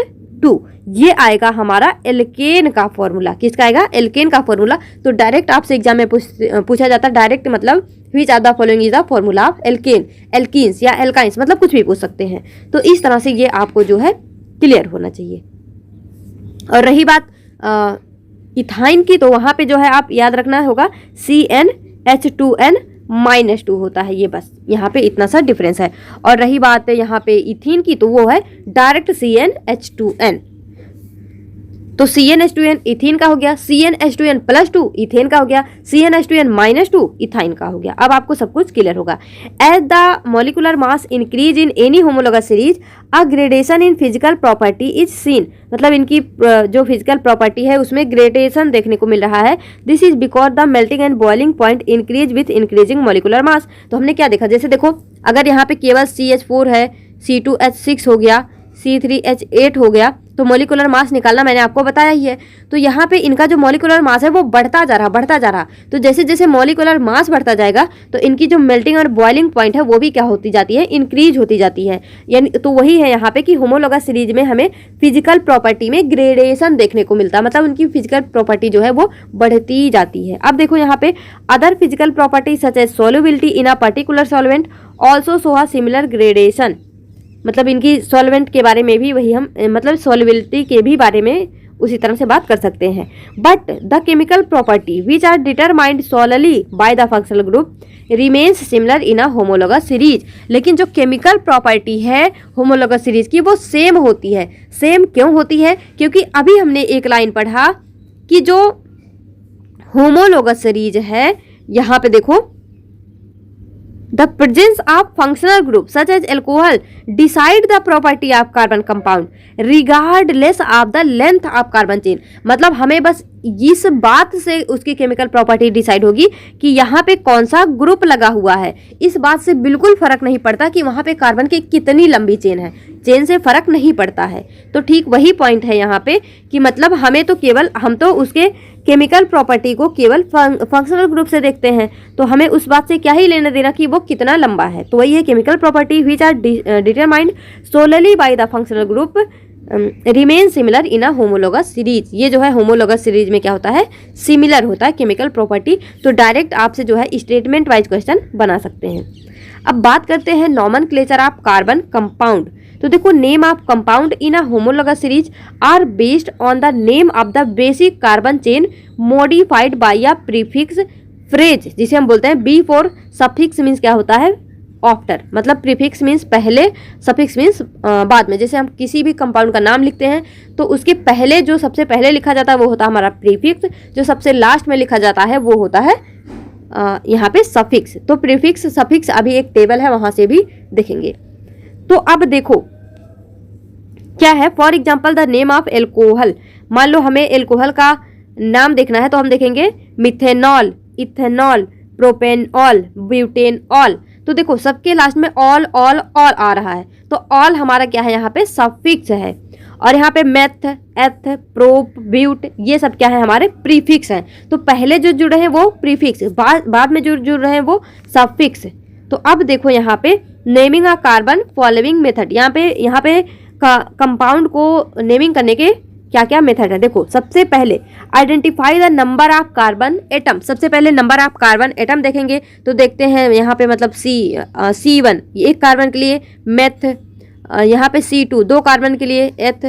2, ये आएगा हमारा एल्केन का फॉर्मूला। किसका आएगा, एल्केन का फॉर्मूला। तो डायरेक्ट आपसे एग्जाम में पूछा जाता है, डायरेक्ट मतलब which are the following is the formula of alkane, alkenes या एल्काइंस, मतलब कुछ भी पूछ सकते हैं। तो इस तरह से ये आपको जो है क्लियर होना चाहिए। और रही बात इथाइन की, तो वहाँ पे जो है आप याद रखना होगा CnH2n -2 होता है। ये बस यहाँ पे इतना सा डिफरेंस है। और रही बात यहाँ पे इथीन की, तो वो है डायरेक्ट CnH2n। तो CnH2n इथीन का हो गया, CnH2n+2 इथेन का हो गया, CnH2n-2 इथाइन का हो गया। अब आपको सब कुछ क्लियर होगा। As the molecular mass increase in any homologous series a gradation in physical property is seen. मतलब इनकी जो फिजिकल प्रॉपर्टी है उसमें ग्रेडेशन देखने को मिल रहा है। This is because the melting and boiling point increase with increasing molecular mass. तो हमने क्या देखा, जैसे देखो अगर यहाँ पे केवल CH4 है, C2H6 हो गया, C3H8 हो गया, तो मॉलिकुलर मास निकालना मैंने आपको बताया ही है। तो यहाँ पे इनका जो मॉलिकुलर मास है वो बढ़ता जा रहा। तो जैसे जैसे मॉलिकुलर मास बढ़ता जाएगा तो इनकी जो मेल्टिंग और बॉइलिंग पॉइंट है वो भी क्या होती जाती है, इंक्रीज होती जाती है। यानी तो वही है यहाँ पे कि होमोलोगस सीरीज में हमें फिजिकल प्रॉपर्टी में ग्रेडेशन देखने को मिलता है, मतलब उनकी फिजिकल प्रॉपर्टी जो है वो बढ़ती जाती है। अब देखो यहाँ पे other physical property such as solubility in a particular solvent also show a similar gradation. मतलब इनकी सॉल्वेंट के बारे में भी वही हम मतलब सॉल्युबिलिटी के भी बारे में उसी तरह से बात कर सकते हैं। But the chemical property which are determined solely by the functional group remains similar in a homologous series. लेकिन जो केमिकल प्रॉपर्टी है होमोलोगस सीरीज की वो सेम होती है। सेम क्यों होती है? क्योंकि अभी हमने एक लाइन पढ़ा कि जो होमोलोगस सीरीज है यहाँ पे देखो the presence of functional group such as alcohol decide the property of carbon compound regardless of the length of carbon chain। मतलब हमें बस इस बात से उसकी केमिकल प्रॉपर्टी डिसाइड होगी कि यहाँ पे कौन सा ग्रुप लगा हुआ है। इस बात से बिल्कुल फर्क नहीं पड़ता कि वहाँ पे कार्बन की कितनी लंबी चेन है, चेन से फर्क नहीं पड़ता है। तो ठीक वही पॉइंट है यहाँ पे कि मतलब हमें तो केवल हम तो उसके केमिकल प्रॉपर्टी को केवल फंक्शनल ग्रुप से देखते हैं, तो हमें उस बात से क्या ही लेना देना कि वो कितना लंबा है। तो वही है chemical property which are determined solely by the functional group remain similar in a homologous series. ये जो है होमोलोगस सीरीज में क्या होता है, सिमिलर होता है केमिकल प्रॉपर्टी। तो डायरेक्ट आपसे जो है स्टेटमेंट वाइज क्वेश्चन बना सकते हैं। अब बात करते हैं नॉमेनक्लेचर ऑफ कार्बन कंपाउंड। तो देखो name of compound in a homologous series are based on the name of the basic carbon chain modified by a prefix phrase, जिसे हम बोलते हैं बिफोर। सफिक्स मीन्स क्या होता है, आफ्टर। मतलब प्रीफिक्स मीन्स पहले, सफिक्स मीन्स बाद में। जैसे हम किसी भी कंपाउंड का नाम लिखते हैं तो उसके पहले जो सबसे पहले लिखा जाता है वो होता है हमारा प्रीफिक्स, जो सबसे लास्ट में लिखा जाता है वो होता है यहाँ पे सफिक्स। तो प्रीफिक्स सफिक्स अभी एक टेबल है वहां से भी देखेंगे। तो अब देखो क्या है, for example the name of alcohol. मान लो हमें एल्कोहल का नाम देखना है तो हम देखेंगे मिथेनॉल, इथेनॉल, प्रोपेनॉल, ब्यूटेनॉल। तो देखो सबके लास्ट में ऑल ऑल ऑल आ रहा है, तो ऑल हमारा क्या है यहाँ पे सफिक्स है। और यहाँ पे मेथ, एथ, प्रोप, ब्यूट ये सब क्या है हमारे प्रीफिक्स हैं। तो पहले जो जुड़े हैं वो प्रीफिक्स, बाद में जो जुड़ रहे हैं वो सफिक्स। तो अब देखो यहाँ पे naming a carbon following method. यहाँ पे कंपाउंड को नेमिंग करने के क्या क्या मेथड है। देखो सबसे पहले identify the number of carbon atom. सबसे पहले नंबर ऑफ कार्बन एटम देखेंगे तो देखते हैं यहाँ पे मतलब C1 एक कार्बन के लिए, मेथ यहाँ पे C2 2 कार्बन के लिए, एथ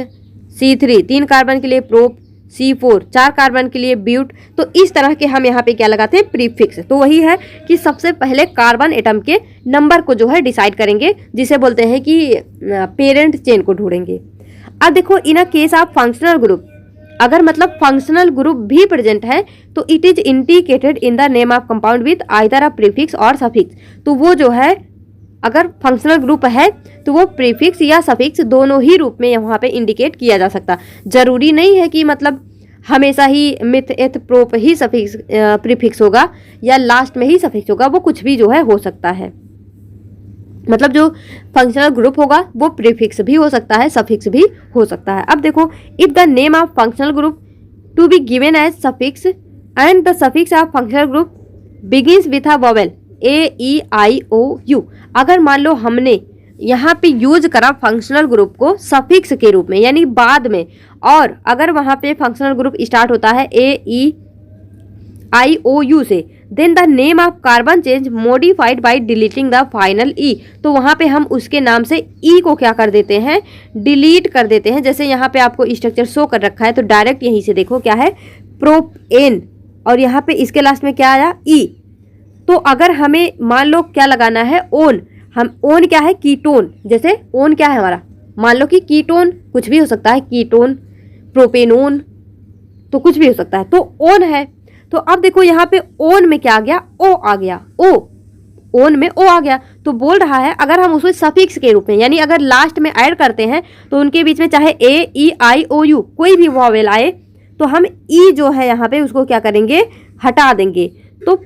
C3 3 कार्बन के लिए, प्रोप C4 4 कार्बन के लिए, ब्यूट। तो इस तरह के हम यहाँ पे क्या लगाते हैं प्रीफिक्स। तो वही है कि सबसे पहले कार्बन एटम के नंबर को जो है डिसाइड करेंगे, जिसे बोलते हैं कि पेरेंट चेन को ढूंढेंगे। अब देखो in a case of functional group, अगर मतलब फंक्शनल ग्रुप भी प्रेजेंट है तो it is indicated in the name of compound with either a prefix or suffix. तो वो जो है अगर फंक्शनल ग्रुप है तो वो प्रीफिक्स या सफिक्स दोनों ही रूप में वहाँ पे इंडिकेट किया जा सकता। जरूरी नहीं है कि मतलब हमेशा ही मिथ, एथ, प्रोप ही सफिक्स प्रीफिक्स होगा या लास्ट में ही सफिक्स होगा, वो कुछ भी जो है हो सकता है। मतलब जो फंक्शनल ग्रुप होगा वो प्रीफिक्स भी हो सकता है, सफिक्स भी हो सकता है। अब देखो if the name of functional group to be given as suffix and the suffix of functional group begins with a vowel A-E-I-O-U। अगर मान लो हमने यहाँ पे यूज करा फंक्शनल ग्रुप को सफिक्स के रूप में यानी बाद में, और अगर वहाँ पे फंक्शनल ग्रुप स्टार्ट होता है A-E-I-O-U से, then the name of carbon change modified by deleting the final e. तो वहाँ पे हम उसके नाम से ई को क्या कर देते हैं, डिलीट कर देते हैं। जैसे यहाँ पे आपको स्ट्रक्चर शो कर रखा है तो डायरेक्ट यहीं से देखो क्या है प्रोपेन, और यहाँ पे इसके लास्ट में क्या आया ई। तो अगर हमें मान लो क्या लगाना है, ओन, हम ओन क्या है, कीटोन, जैसे ओन क्या है हमारा, मान लो कि कीटोन कुछ भी हो सकता है, कीटोन, प्रोपेनोन, तो कुछ भी हो सकता है, तो ओन है। तो अब देखो यहाँ पे ओन में क्या आ गया, ओ आ गया, ओ, ओन में ओ आ गया। तो बोल रहा है अगर हम उसको सफिक्स के रूप में, यानी अगर लास्ट में ऐड करते हैं तो उनके बीच में चाहे ए, ई, आई, ओ, यू कोई भी वॉवेल आए तो हम ई जो है यहाँ पे उसको क्या करेंगे, हटा देंगे। तो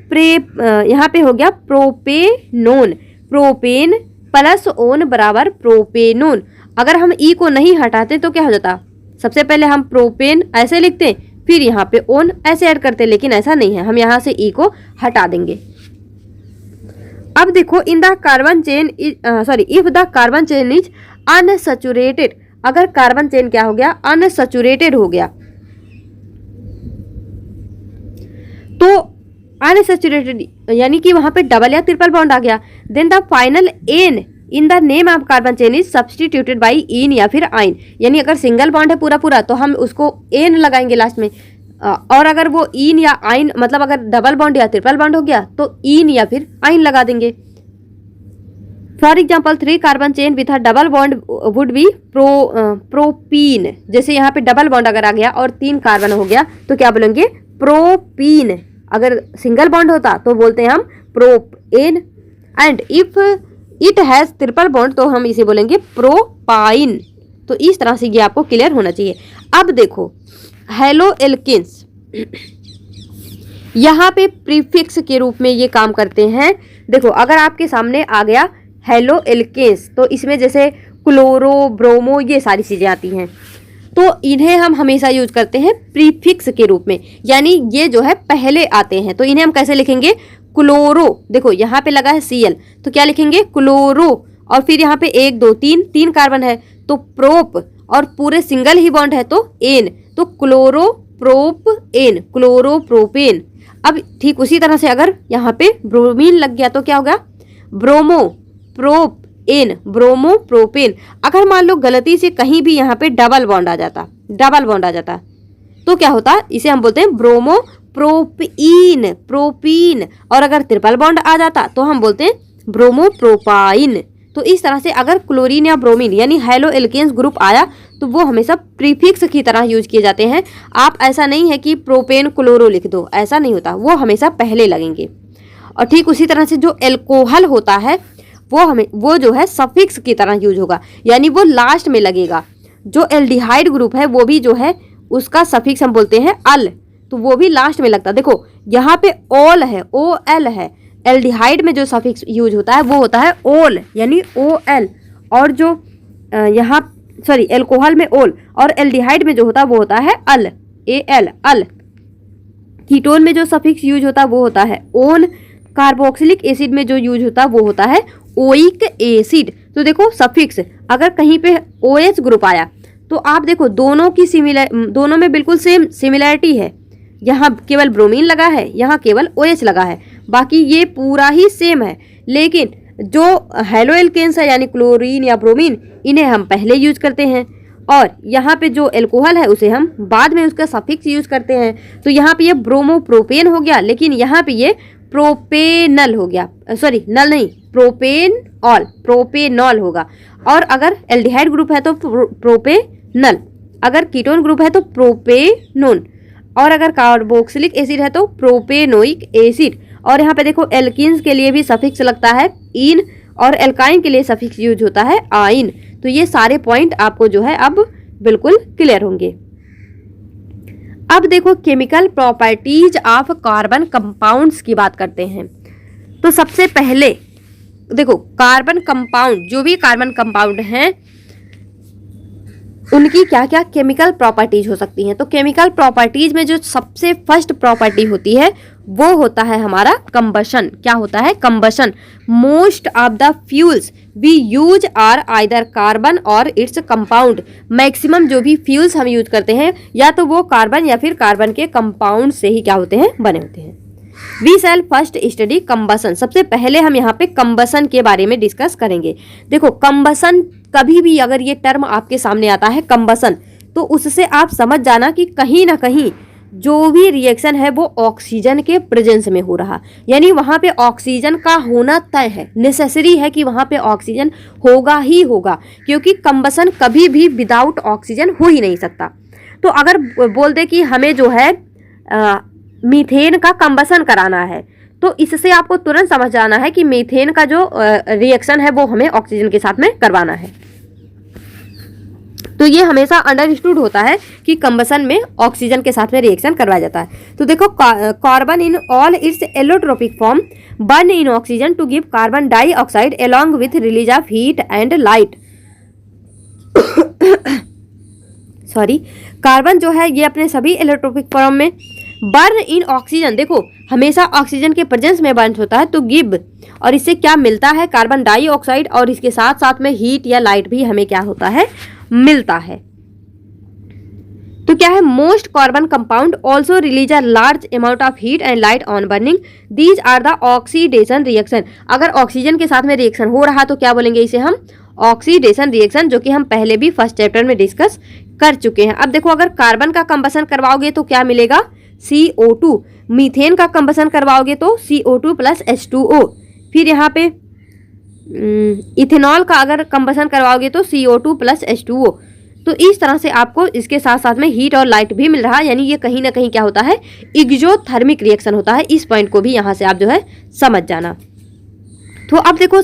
यहाँ पे हो गया प्रोपेनोन, प्रोपेन प्लस ओन बराबर प्रोपेनोन। अगर हम ई को नहीं हटाते तो क्या हो जाता, सबसे पहले हम प्रोपेन ऐसे लिखते, फिर यहाँ पे ओन ऐसे ऐड करते, लेकिन ऐसा नहीं है, हम यहाँ से ई को हटा देंगे। अब देखो in the carbon chain if the carbon chain is unsaturated, अगर कार्बन चेन क्या हो गया, अनसैचुरेटेड हो गया, तो अनसैचुरेटेड यानी कि वहां पे डबल या ट्रिपल बॉन्ड आ गया, then the final n in the name of carbon chain is substituted by in या फिर आइन। यानी अगर सिंगल बॉन्ड है पूरा पूरा तो हम उसको एन लगाएंगे लास्ट में, और अगर वो इन या आइन, मतलब अगर डबल बॉन्ड या ट्रिपल बॉन्ड हो गया तो इन या फिर आइन लगा देंगे। For example 3 carbon chain with a double bond would be propene, जैसे यहाँ पे डबल बॉन्ड अगर आ गया और 3 कार्बन हो गया तो क्या बोलेंगे, प्रोपीन। अगर सिंगल बॉन्ड होता तो बोलते हैं हम propane, and if it has triple bond तो हम इसे बोलेंगे प्रोपाइन। तो इस तरह से ये आपको क्लियर होना चाहिए। अब देखो हेलो एल्केन्स, यहाँ पे प्रीफिक्स के रूप में ये काम करते हैं। देखो अगर आपके सामने आ गया हेलो एल्केन्स तो इसमें जैसे क्लोरो, ब्रोमो, ये सारी चीजें आती हैं, तो इन्हें हम हमेशा यूज करते हैं प्रीफिक्स के रूप में, यानी ये जो है पहले आते हैं। तो इन्हें हम कैसे लिखेंगे, क्लोरो, देखो यहाँ पे लगा है Cl तो क्या लिखेंगे, क्लोरो, और फिर यहाँ पे 1 2 3 कार्बन है तो प्रोप, और पूरे सिंगल ही बॉन्ड है तो एन, तो क्लोरो प्रोप एन, क्लोरो प्रोपेन। अब ठीक उसी तरह से अगर यहाँ पे ब्रोमीन लग गया तो क्या होगा, ब्रोमो प्रोप एन, ब्रोमो प्रोपेन। अगर मान लो गलती से कहीं भी यहाँ पे डबल बॉन्ड आ जाता तो क्या होता, इसे हम बोलते हैं ब्रोमो प्रोपीन, प्रोपीन। और अगर ट्रिपल बॉन्ड आ जाता तो हम बोलते हैं ब्रोमो प्रोपाइन। तो इस तरह से अगर क्लोरीन या ब्रोमीन यानी हेलो एल्केन्स ग्रुप आया तो वो हमेशा प्रीफिक्स की तरह यूज किए जाते हैं। आप ऐसा नहीं है कि प्रोपेन क्लोरो लिख दो, ऐसा नहीं होता, वो हमेशा पहले लगेंगे। और ठीक उसी तरह से जो एल्कोहल होता है वो जो है सफिक्स की तरह यूज होगा, यानी वो लास्ट में लगेगा। जो एल्डिहाइड ग्रुप है वो भी जो है उसका सफिक्स हम बोलते हैं अल, तो वो भी लास्ट में लगता है। देखो यहाँ पे ओल है, ओ एल है, एल्डिहाइड में जो सफिक्स यूज होता है वो होता है ओल यानी ओ एल, और जो यहाँ एल्कोहल में ओल, और एल्डिहाइड में जो होता है वो होता है अल, ए एल, अल। कीटोन में जो सफिक्स यूज होता है वो होता है ओन, कार्बोक्सिलिक एसिड में जो यूज होता है वो होता है ओइक एसिड। तो देखो सफिक्स अगर कहीं पे OH ग्रुप आया तो आप देखो दोनों में बिल्कुल सेम सिमिलैरिटी है, यहाँ केवल ब्रोमीन लगा है, यहाँ केवल OH लगा है, बाकी ये पूरा ही सेम है। लेकिन जो हेलो एल्केन्स है यानी क्लोरीन या ब्रोमीन, इन्हें हम पहले यूज करते हैं, और यहाँ पे जो एल्कोहल है उसे हम बाद में उसका सफिक्स यूज करते हैं। तो यहाँ पे ये ब्रोमो प्रोपेन हो गया, लेकिन यहाँ पे ये प्रोपेनल हो गया, नल नहीं, प्रोपेनॉल होगा। और अगर एल्डिहाइड ग्रुप है तो प्रोपेनल, अगर कीटोन ग्रुप है तो प्रोपेनोन, और अगर कार्बोक्सिलिक एसिड है तो प्रोपेनोइक एसिड। और यहाँ पे देखो एल्कीन्स के लिए भी सफिक्स लगता है इन, और एल्काइन के लिए सफिक्स यूज होता है आइन। तो ये सारे पॉइंट आपको जो है अब बिल्कुल क्लियर होंगे। अब देखो chemical properties of carbon compounds की बात करते हैं। तो सबसे पहले देखो कार्बन कंपाउंड, जो भी कार्बन कंपाउंड हैं उनकी क्या क्या केमिकल प्रॉपर्टीज हो सकती हैं। तो केमिकल प्रॉपर्टीज में जो सबसे फर्स्ट प्रॉपर्टी होती है वो होता है हमारा कंबशन। क्या होता है, combustion. Most of the fuels we use are either carbon or its compound. Maximum जो भी फ्यूल्स हम यूज करते हैं या तो वो कार्बन या फिर कार्बन के कंपाउंड से ही क्या होते हैं, बने होते हैं। We shall first study combustion. सबसे पहले हम यहाँ पे कंबशन के बारे में डिस्कस करेंगे। देखो कंबशन, कभी भी अगर ये टर्म आपके सामने आता है कंबशन, तो उससे आप समझ जाना कि कहीं ना कहीं जो भी रिएक्शन है वो ऑक्सीजन के प्रेजेंस में हो रहा, यानी वहाँ पे ऑक्सीजन का होना तय है, नेसेसरी है कि वहाँ पे ऑक्सीजन होगा ही होगा, क्योंकि कंबसन कभी भी विदाउट ऑक्सीजन हो ही नहीं सकता। तो अगर बोल दे कि हमें जो है मीथेन का कंबसन कराना है, तो इससे आपको तुरंत समझ जाना है कि मीथेन का जो रिएक्शन है वो हमें ऑक्सीजन के साथ में करवाना है। तो ये हमेशा अंडरस्टूड होता है कि कंबसन में ऑक्सीजन के साथ में रिएक्शन करवाया जाता है। तो देखो, carbon in all its allotropic form burn in oxygen to give carbon dioxide along with release of heat and light. Sorry, carbon जो है ये अपने सभी एलोट्रोपिक फॉर्म में बर्न इन ऑक्सीजन, देखो हमेशा ऑक्सीजन के प्रेजेंस में बर्न होता है, तो गिव, और इससे क्या मिलता है, कार्बन डाइऑक्साइड, और इसके साथ साथ में हीट या लाइट भी हमें क्या होता है, मिलता है। तो क्या है, most carbon compound also release a large amount of heat and light on burning, these are the oxidation reaction. अगर ऑक्सीजन के साथ में रिएक्शन हो रहा तो क्या बोलेंगे इसे हम, ऑक्सीडेशन रिएक्शन, जो कि हम पहले भी फर्स्ट चैप्टर में डिस्कस कर चुके हैं। अब देखो, अगर कार्बन का कंबसन करवाओगे तो क्या मिलेगा, CO2, मीथेन का कंबसन करवाओगे तो CO2 प्लस H2O, फिर यहाँ पे इथेनॉल का अगर कंबसन करवाओगे तो CO2 प्लस H2O। तो इस तरह से आपको इसके साथ साथ में हीट और लाइट भी मिल रहा है, यानी ये कहीं ना कहीं क्या होता है, एक्सोथर्मिक रिएक्शन होता है। इस पॉइंट को भी यहाँ से आप जो है समझ जाना। तो अब देखो,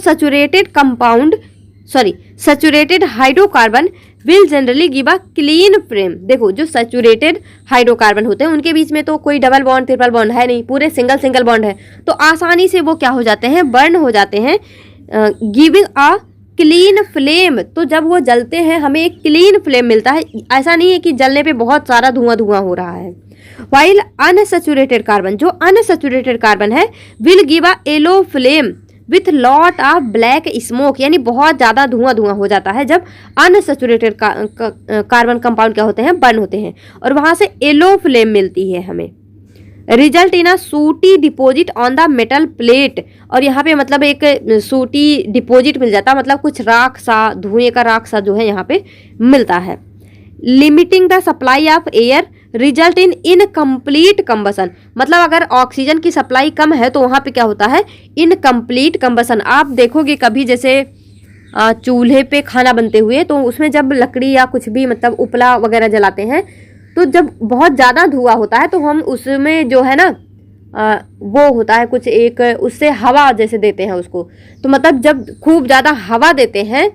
saturated hydrocarbon will generally give a clean flame. देखो, जो सैचुरेटेड हाइड्रोकार्बन होते हैं उनके बीच में तो कोई डबल बॉन्ड ट्रिपल बॉन्ड है नहीं, पूरे सिंगल बॉन्ड है, तो आसानी से वो क्या हो जाते हैं, बर्न हो जाते हैं, गिविंग अ क्लीन फ्लेम। तो जब वो जलते हैं हमें एक क्लीन फ्लेम मिलता है, ऐसा नहीं है कि जलने पे बहुत सारा धुआं हो रहा है। वाइल अनसैचुरेटेड कार्बन, जो अनसैचुरेटेड कार्बन है, will give a yellow flame with lot of black smoke, यानी बहुत ज़्यादा धुआं हो जाता है जब अनसैचुरेटेड कार्बन कंपाउंड क्या होते हैं, बर्न होते हैं, और वहाँ से येलो फ्लेम मिलती है हमें। रिजल्ट इन अ सूटी deposit on the metal plate, और यहाँ पे मतलब एक सूटी डिपॉजिट मिल जाता है, मतलब कुछ राख सा, धुएं का राख सा जो है यहाँ पे मिलता है। Limiting the supply of air result in incomplete combustion, मतलब अगर ऑक्सीजन की सप्लाई कम है तो वहाँ पे क्या होता है, इनकम्प्लीट कंबसन। आप देखोगे कभी जैसे चूल्हे पे खाना बनते हुए, तो उसमें जब लकड़ी या कुछ भी मतलब उपला वगैरह जलाते हैं, तो जब बहुत ज़्यादा धुआं होता है तो हम उसमें जो है ना वो होता है कुछ एक, उससे हवा जैसे देते हैं उसको, तो मतलब जब खूब ज़्यादा हवा देते हैं,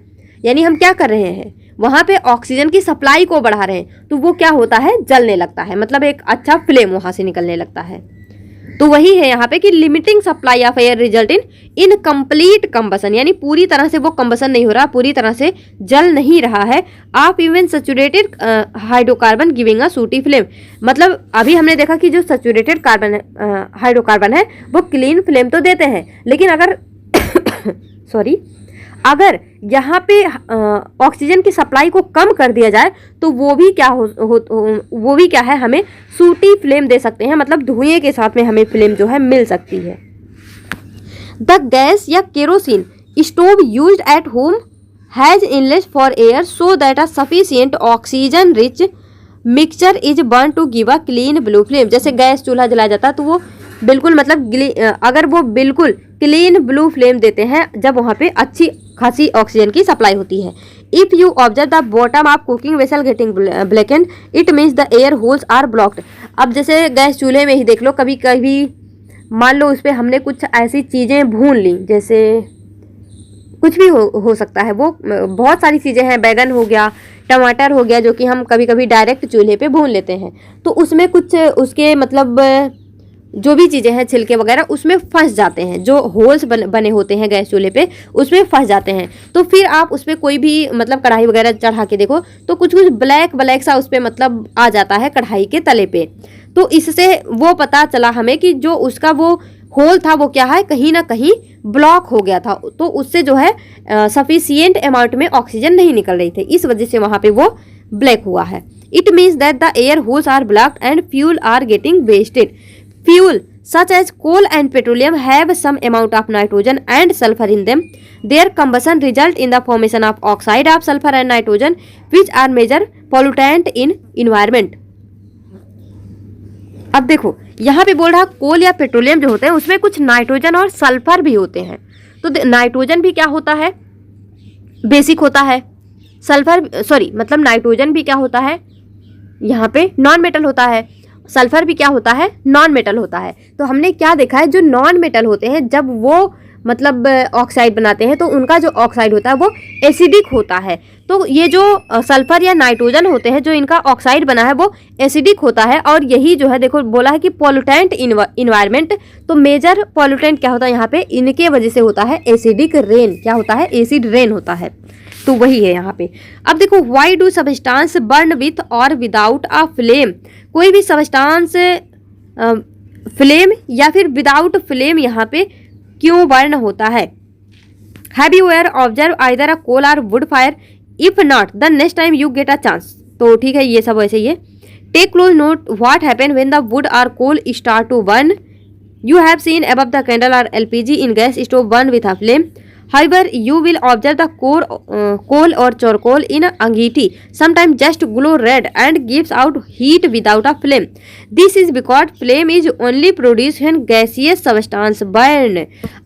यानी हम क्या कर रहे हैं, वहाँ पे ऑक्सीजन की सप्लाई को बढ़ा रहे हैं, तो वो क्या होता है, जलने लगता है, मतलब एक अच्छा फ्लेम वहाँ से निकलने लगता है। तो वही है यहाँ पे कि limiting supply of air result in incomplete combustion, यानी पूरी तरह से वो कंबसन नहीं हो रहा, पूरी तरह से जल नहीं रहा है। आप even saturated hydrocarbon giving a सूटी फ्लेम, मतलब अभी हमने देखा कि जो सैचुरेटेड कार्बन हाइड्रोकार्बन है वो क्लीन फ्लेम तो देते हैं, लेकिन अगर अगर यहाँ पे ऑक्सीजन की सप्लाई को कम कर दिया जाए तो वो भी क्या है, हमें सूटी फ्लेम दे सकते हैं, मतलब धुएं के साथ में हमें फ्लेम जो है मिल सकती है। द गैस या kerosene stove used at home has inlet for air so that a sufficient oxygen rich mixture is burn to give a clean blue flame. जैसे गैस चूल्हा जलाया जाता है तो वो बिल्कुल मतलब अगर वो बिल्कुल क्लीन ब्लू फ्लेम देते हैं जब वहाँ पे अच्छी खासी ऑक्सीजन की सप्लाई होती है। If you observe the bottom of cooking vessel getting blackened it means the air holes are blocked. अब जैसे गैस चूल्हे में ही देख लो, कभी कभी मान लो उस पर हमने कुछ ऐसी चीज़ें भून ली, जैसे कुछ भी हो सकता है, वो बहुत सारी चीज़ें हैं, बैगन हो गया, टमाटर हो गया, जो कि हम कभी कभी डायरेक्ट चूल्हे पे भून लेते हैं, तो उसमें कुछ उसके मतलब जो भी चीज़ें हैं छिलके वगैरह उसमें फंस जाते हैं, जो होल्स बने होते हैं गैस चूल्हे पे उसमें फंस जाते हैं। तो फिर आप उस पर कोई भी मतलब कढ़ाई वगैरह चढ़ा के देखो तो कुछ कुछ ब्लैक सा उस पर मतलब आ जाता है कढ़ाई के तले पे। तो इससे वो पता चला हमें कि जो उसका वो होल था वो क्या है, कहीं ना कहीं ब्लॉक हो गया था, तो उससे जो है सफिशिएंट अमाउंट में ऑक्सीजन नहीं निकल रही थी, इस वजह से वहाँ पे वो ब्लैक हुआ है। It means that the air holes are blocked and fuel are getting wasted. Fuel such as coal and petroleum have some amount of nitrogen and sulfur in them. Their combustion result in the formation of oxide of sulfur and nitrogen, which are major pollutant in environment. अब देखो यहाँ पे बोल रहा है कोल या petroleum जो होते हैं उसमें कुछ नाइट्रोजन और सल्फर भी होते हैं। तो नाइट्रोजन भी क्या होता है, बेसिक होता है। मतलब नाइट्रोजन भी क्या होता है, यहाँ पे नॉन मेटल होता है। सल्फर भी क्या होता है, नॉन मेटल होता है। तो हमने क्या देखा है, जो नॉन मेटल होते हैं जब वो मतलब ऑक्साइड बनाते हैं तो उनका जो ऑक्साइड होता है वो एसिडिक होता है। तो ये जो सल्फर या नाइट्रोजन होते हैं जो इनका ऑक्साइड बना है वो एसिडिक होता है। और यही जो है देखो बोला है कि पॉल्यूटेंट इन्वायरमेंट, तो मेजर पॉल्यूटेंट क्या होता है यहाँ पे, इनके वजह से होता है एसिडिक रेन। क्या होता है, एसिड रेन होता है। तो वही है यहाँ पे। अब देखो why do substance burn with और विदाउट अ फ्लेम। कोई भी सबस्टांस फ्लेम या फिर विदाउट फ्लेम यहाँ पे क्यों बर्न होता है। Have you ever observe either a coal or wood fire, if not the next time you get a chance. तो ठीक है, ये सब वैसे ही है। Take close note what happen when the wood or coal start to burn. You have seen above the candle or LPG in gas stove burn with a flame. However, you will observe the coal or charcoal in angithi sometimes just glow red and gives out heat without a flame. This is because flame is only produced when gaseous substance burn.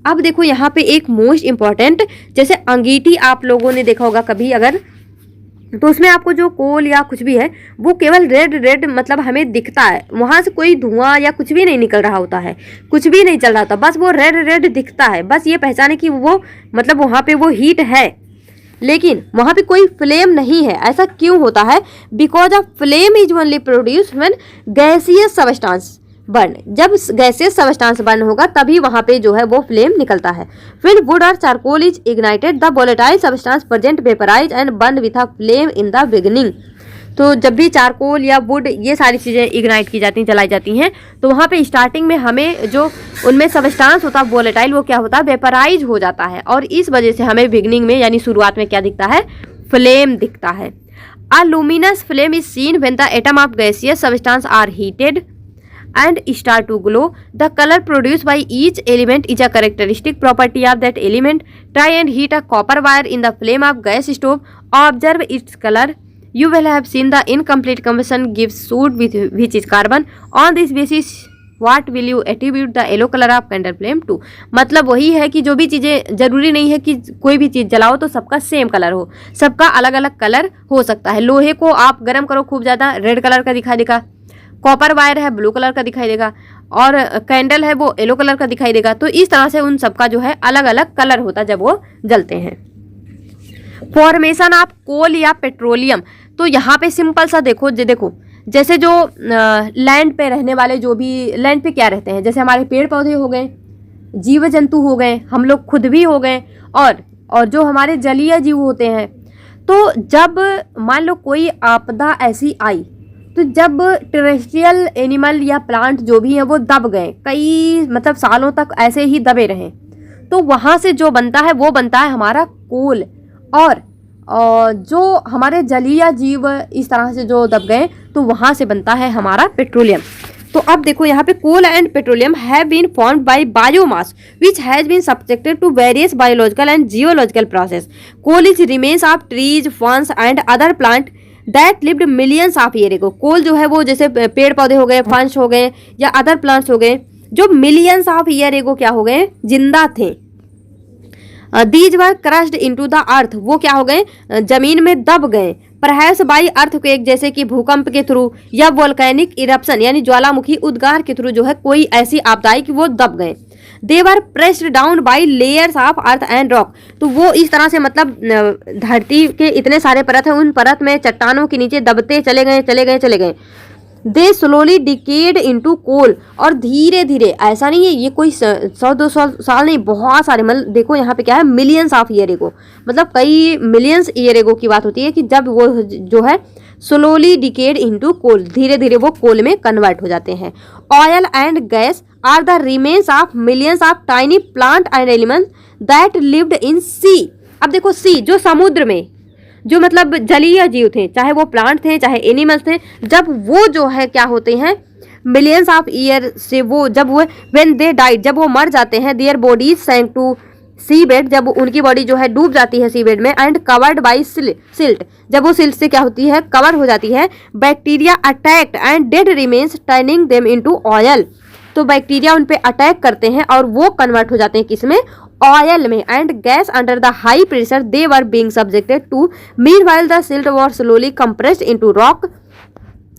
अब देखो यहाँ पे एक most important, जैसे अंगीठी आप लोगों ने देखा होगा कभी अगर, तो उसमें आपको जो कोल या कुछ भी है वो केवल रेड रेड मतलब हमें दिखता है, वहाँ से कोई धुआं या कुछ भी नहीं निकल रहा होता है, कुछ भी नहीं चल रहा होता, बस वो रेड रेड दिखता है। बस ये पहचाने कि वो मतलब वहाँ पे वो हीट है, लेकिन वहाँ पे कोई फ्लेम नहीं है। ऐसा क्यों होता है, because of flame is only produced when gaseous substance burn. जब गैसेस सबस्टांस बर्न होगा तभी वहाँ पे जो है वो फ्लेम निकलता है। व्हेन वुड और charcoal is ignited the volatile substance present vaporise and burn with a flame in the beginning. तो जब भी चारकोल या वुड ये सारी चीज़ें इग्नाइट की जाती हैं, जलाई जाती हैं, तो वहाँ पे स्टार्टिंग में हमें जो उनमें सबस्टांस होता है वोलेटाइल, वो क्या होता है, वेपराइज हो जाता है। और इस वजह से हमें बिगिनिंग में यानी शुरुआत में क्या दिखता है, फ्लेम दिखता है। A luminous flame is seen when the atom of gaseous substance are heated and start to glow. The color produced by each element is a characteristic property of that element. Try and heat a copper wire in the flame of gas stove. Observe its color. You will have seen the incomplete combustion gives soot which is carbon. On this basis, what will you attribute the yellow color of candle flame to? मतलब वही है कि जो भी चीज़ें, जरूरी नहीं है कि कोई भी चीज़ जलाओ तो सबका सेम कलर हो, सबका अलग अलग कलर हो सकता है। लोहे को आप गर्म करो खूब ज़्यादा, रेड कलर का दिखाई देगा, कॉपर वायर है ब्लू कलर का दिखाई देगा, और कैंडल है वो येलो कलर का दिखाई देगा। तो इस तरह से उन सबका जो है अलग अलग कलर होता है जब वो जलते हैं। फॉर्मेशन ऑफ कोल या पेट्रोलियम, तो यहाँ पे सिंपल सा देखो जैसे जो लैंड पे रहने वाले, जो भी लैंड पे क्या रहते हैं, जैसे हमारे पेड़ पौधे हो गए, जीव जंतु हो गए, हम लोग खुद भी हो गए, और जो हमारे जलीय जीव होते हैं। तो जब मान लो कोई आपदा ऐसी आई, तो जब टेरेस्ट्रियल एनिमल या प्लांट जो भी हैं वो दब गए, कई मतलब सालों तक ऐसे ही दबे रहें, तो वहाँ से जो बनता है वो बनता है हमारा कोल। और जो हमारे जलीय जीव इस तरह से जो दब गए तो वहाँ से बनता है हमारा पेट्रोलियम। तो अब देखो यहाँ पे coal and petroleum have been formed by biomass which has been subjected to various biological and geological process. Coal is remains of trees, ferns and other plant that lived millions of year ago. Coal जो है वो जैसे पेड़ पौधे हो गए, फंस हो गए या अदर प्लांट्स हो गए, जो मिलियंस ऑफ ईयर एगो क्या हो गए, जिंदा थे। These were crushed into the earth, वो क्या हो गए, जमीन में दब गए। परहैप्स बाई अर्थक्वेक, जैसे कि भूकंप के थ्रू, या वोल्केनिक इरप्शन यानी ज्वालामुखी उद्गार के थ्रू जो है कोई ऐसी आपदाई कि वो दब गए। They were pressed down by layers of earth and rock, तो वो इस तरह से मतलब धरती के इतने सारे परत हैं, उन परत में चट्टानों के नीचे दबते चले गए। दे स्लोली डिकेड इनटू कोल, और धीरे धीरे, ऐसा नहीं है ये कोई 100-200 साल नहीं, बहुत सारे, मतलब देखो यहाँ पे क्या है, मिलियंस ऑफ ईयर एगो, मतलब कई मिलियंस ईयर एगो की बात होती है कि जब वो जो है स्लोली डिकेड इनटू कोल, धीरे धीरे वो कोल में कन्वर्ट हो जाते हैं। Oil and gas are the remains of millions of tiny plant and elements that lived in sea. अब देखो सी, जो समुद्र में जो मतलब जलीय जीव थे, चाहे वो प्लांट थे चाहे एनिमल्स थे, जब वो जो है क्या होते हैं, मिलियंस ऑफ ईयर से वो जब वो व्हेन दे डाइड, जब वो मर जाते हैं, their bodies sank to sea bed, जब उनकी बॉडी जो है डूब जाती है सी बेड में, एंड कवर्ड बाई सिल्ट, जब वो सिल्ट से क्या होती है, कवर हो जाती है, bacteria attacked and dead remains turning them into oil, तो बैक्टीरिया उन पे अटैक करते हैं और वो कन्वर्ट हो जाते हैं किसमें, ऑयल में, and gas under the high pressure they were being subjected to, meanwhile the silt were slowly compressed into rock,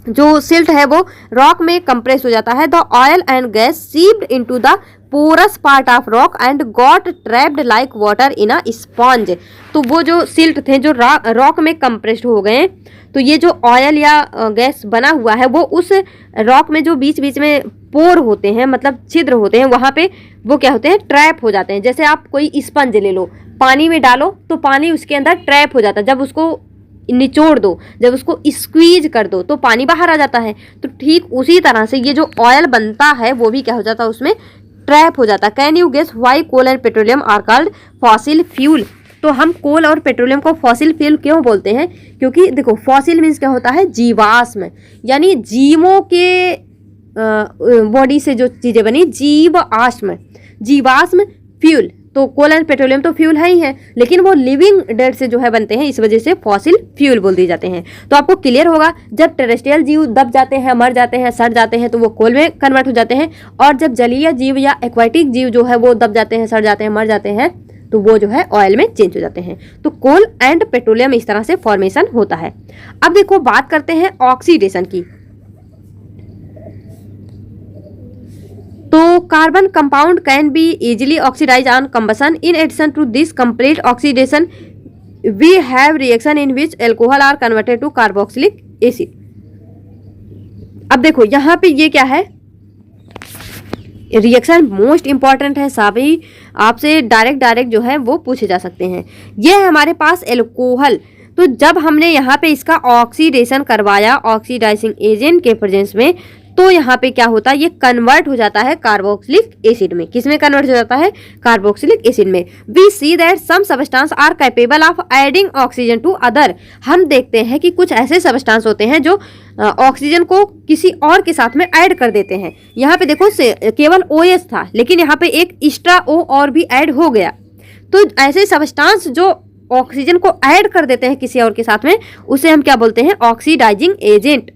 जो सिल्ट है वो रॉक में कंप्रेस हो जाता है, the oil and gas seeped into the porous part of rock and got trapped like water in a sponge, तो वो जो सिल्ट थे जो रॉक में कंप्रेस्ड हो गए, तो ये जो ऑयल या गैस बना हुआ है वो उस रॉक में जो बीच बीच में पोर होते हैं, मतलब छिद्र होते हैं, वहाँ पे वो क्या होते हैं, ट्रैप हो जाते हैं। जैसे आप कोई स्पंज ले लो, पानी में डालो तो पानी उसके अंदर ट्रैप हो जाता है, जब उसको निचोड़ दो, जब उसको स्क्वीज कर दो तो पानी बाहर आ जाता है, तो ठीक उसी तरह से ये जो ऑयल बनता है वो भी क्या हो जाता है, उसमें ट्रैप हो जाता है। Can you guess why coal and petroleum are called fossil fuel, तो हम कोल और पेट्रोलियम को फॉसिल फ्यूल क्यों बोलते हैं, क्योंकि देखो फॉसिल मीन्स क्या होता है, जीवाश्म, यानी जीवों के बॉडी से जो चीजें बनी, जीवाश्म फ्यूल, तो कोल एंड पेट्रोलियम तो फ्यूल है ही है, लेकिन वो लिविंग डेड से जो है बनते हैं, इस वजह से फॉसिल फ्यूल बोल दिए जाते हैं। तो आपको क्लियर होगा, जब टेरेस्ट्रियल जीव दब जाते हैं, मर जाते हैं, सड़ जाते हैं, तो वो कोल में कन्वर्ट हो जाते हैं, और जब जलीय जीव या एक्वाटिक जीव जो है वो दब जाते हैं, सड़ जाते हैं, मर जाते हैं, तो वो जो है ऑयल में चेंज हो जाते हैं। तो कोल एंड पेट्रोलियम इस तरह से फॉर्मेशन होता है। अब देखो बात करते हैं ऑक्सीडेशन की, तो carbon compound can be easily oxidise on combustion, in addition to this complete oxidation we have reaction in which alcohol are converted to carboxylic acid. अब देखो यहाँ पे ये क्या है, रिएक्शन मोस्ट इंपॉर्टेंट है, सभी आपसे डायरेक्ट जो है वो पूछे जा सकते हैं। ये है हमारे पास एल्कोहल, तो जब हमने यहाँ पे इसका ऑक्सीडेशन करवाया ऑक्सीडाइजिंग एजेंट के प्रेजेंस में, तो यहाँ पे क्या होता है, ये कन्वर्ट हो जाता है कार्बोक्सिलिक एसिड में। किसमें कन्वर्ट हो जाता है, कार्बोक्सिलिक एसिड में। We see that some substance are capable of adding oxygen to other, हम देखते हैं कि कुछ ऐसे सब्सटेंस होते हैं जो ऑक्सीजन को किसी और के साथ में ऐड कर देते हैं। यहाँ पे देखो केवल OH था, लेकिन यहाँ पे एक एक्स्ट्रा O और भी ऐड हो गया, तो ऐसे सब्सटेंस जो ऑक्सीजन को ऐड कर देते हैं किसी और के साथ में, उसे हम क्या बोलते हैं, ऑक्सीडाइजिंग एजेंट।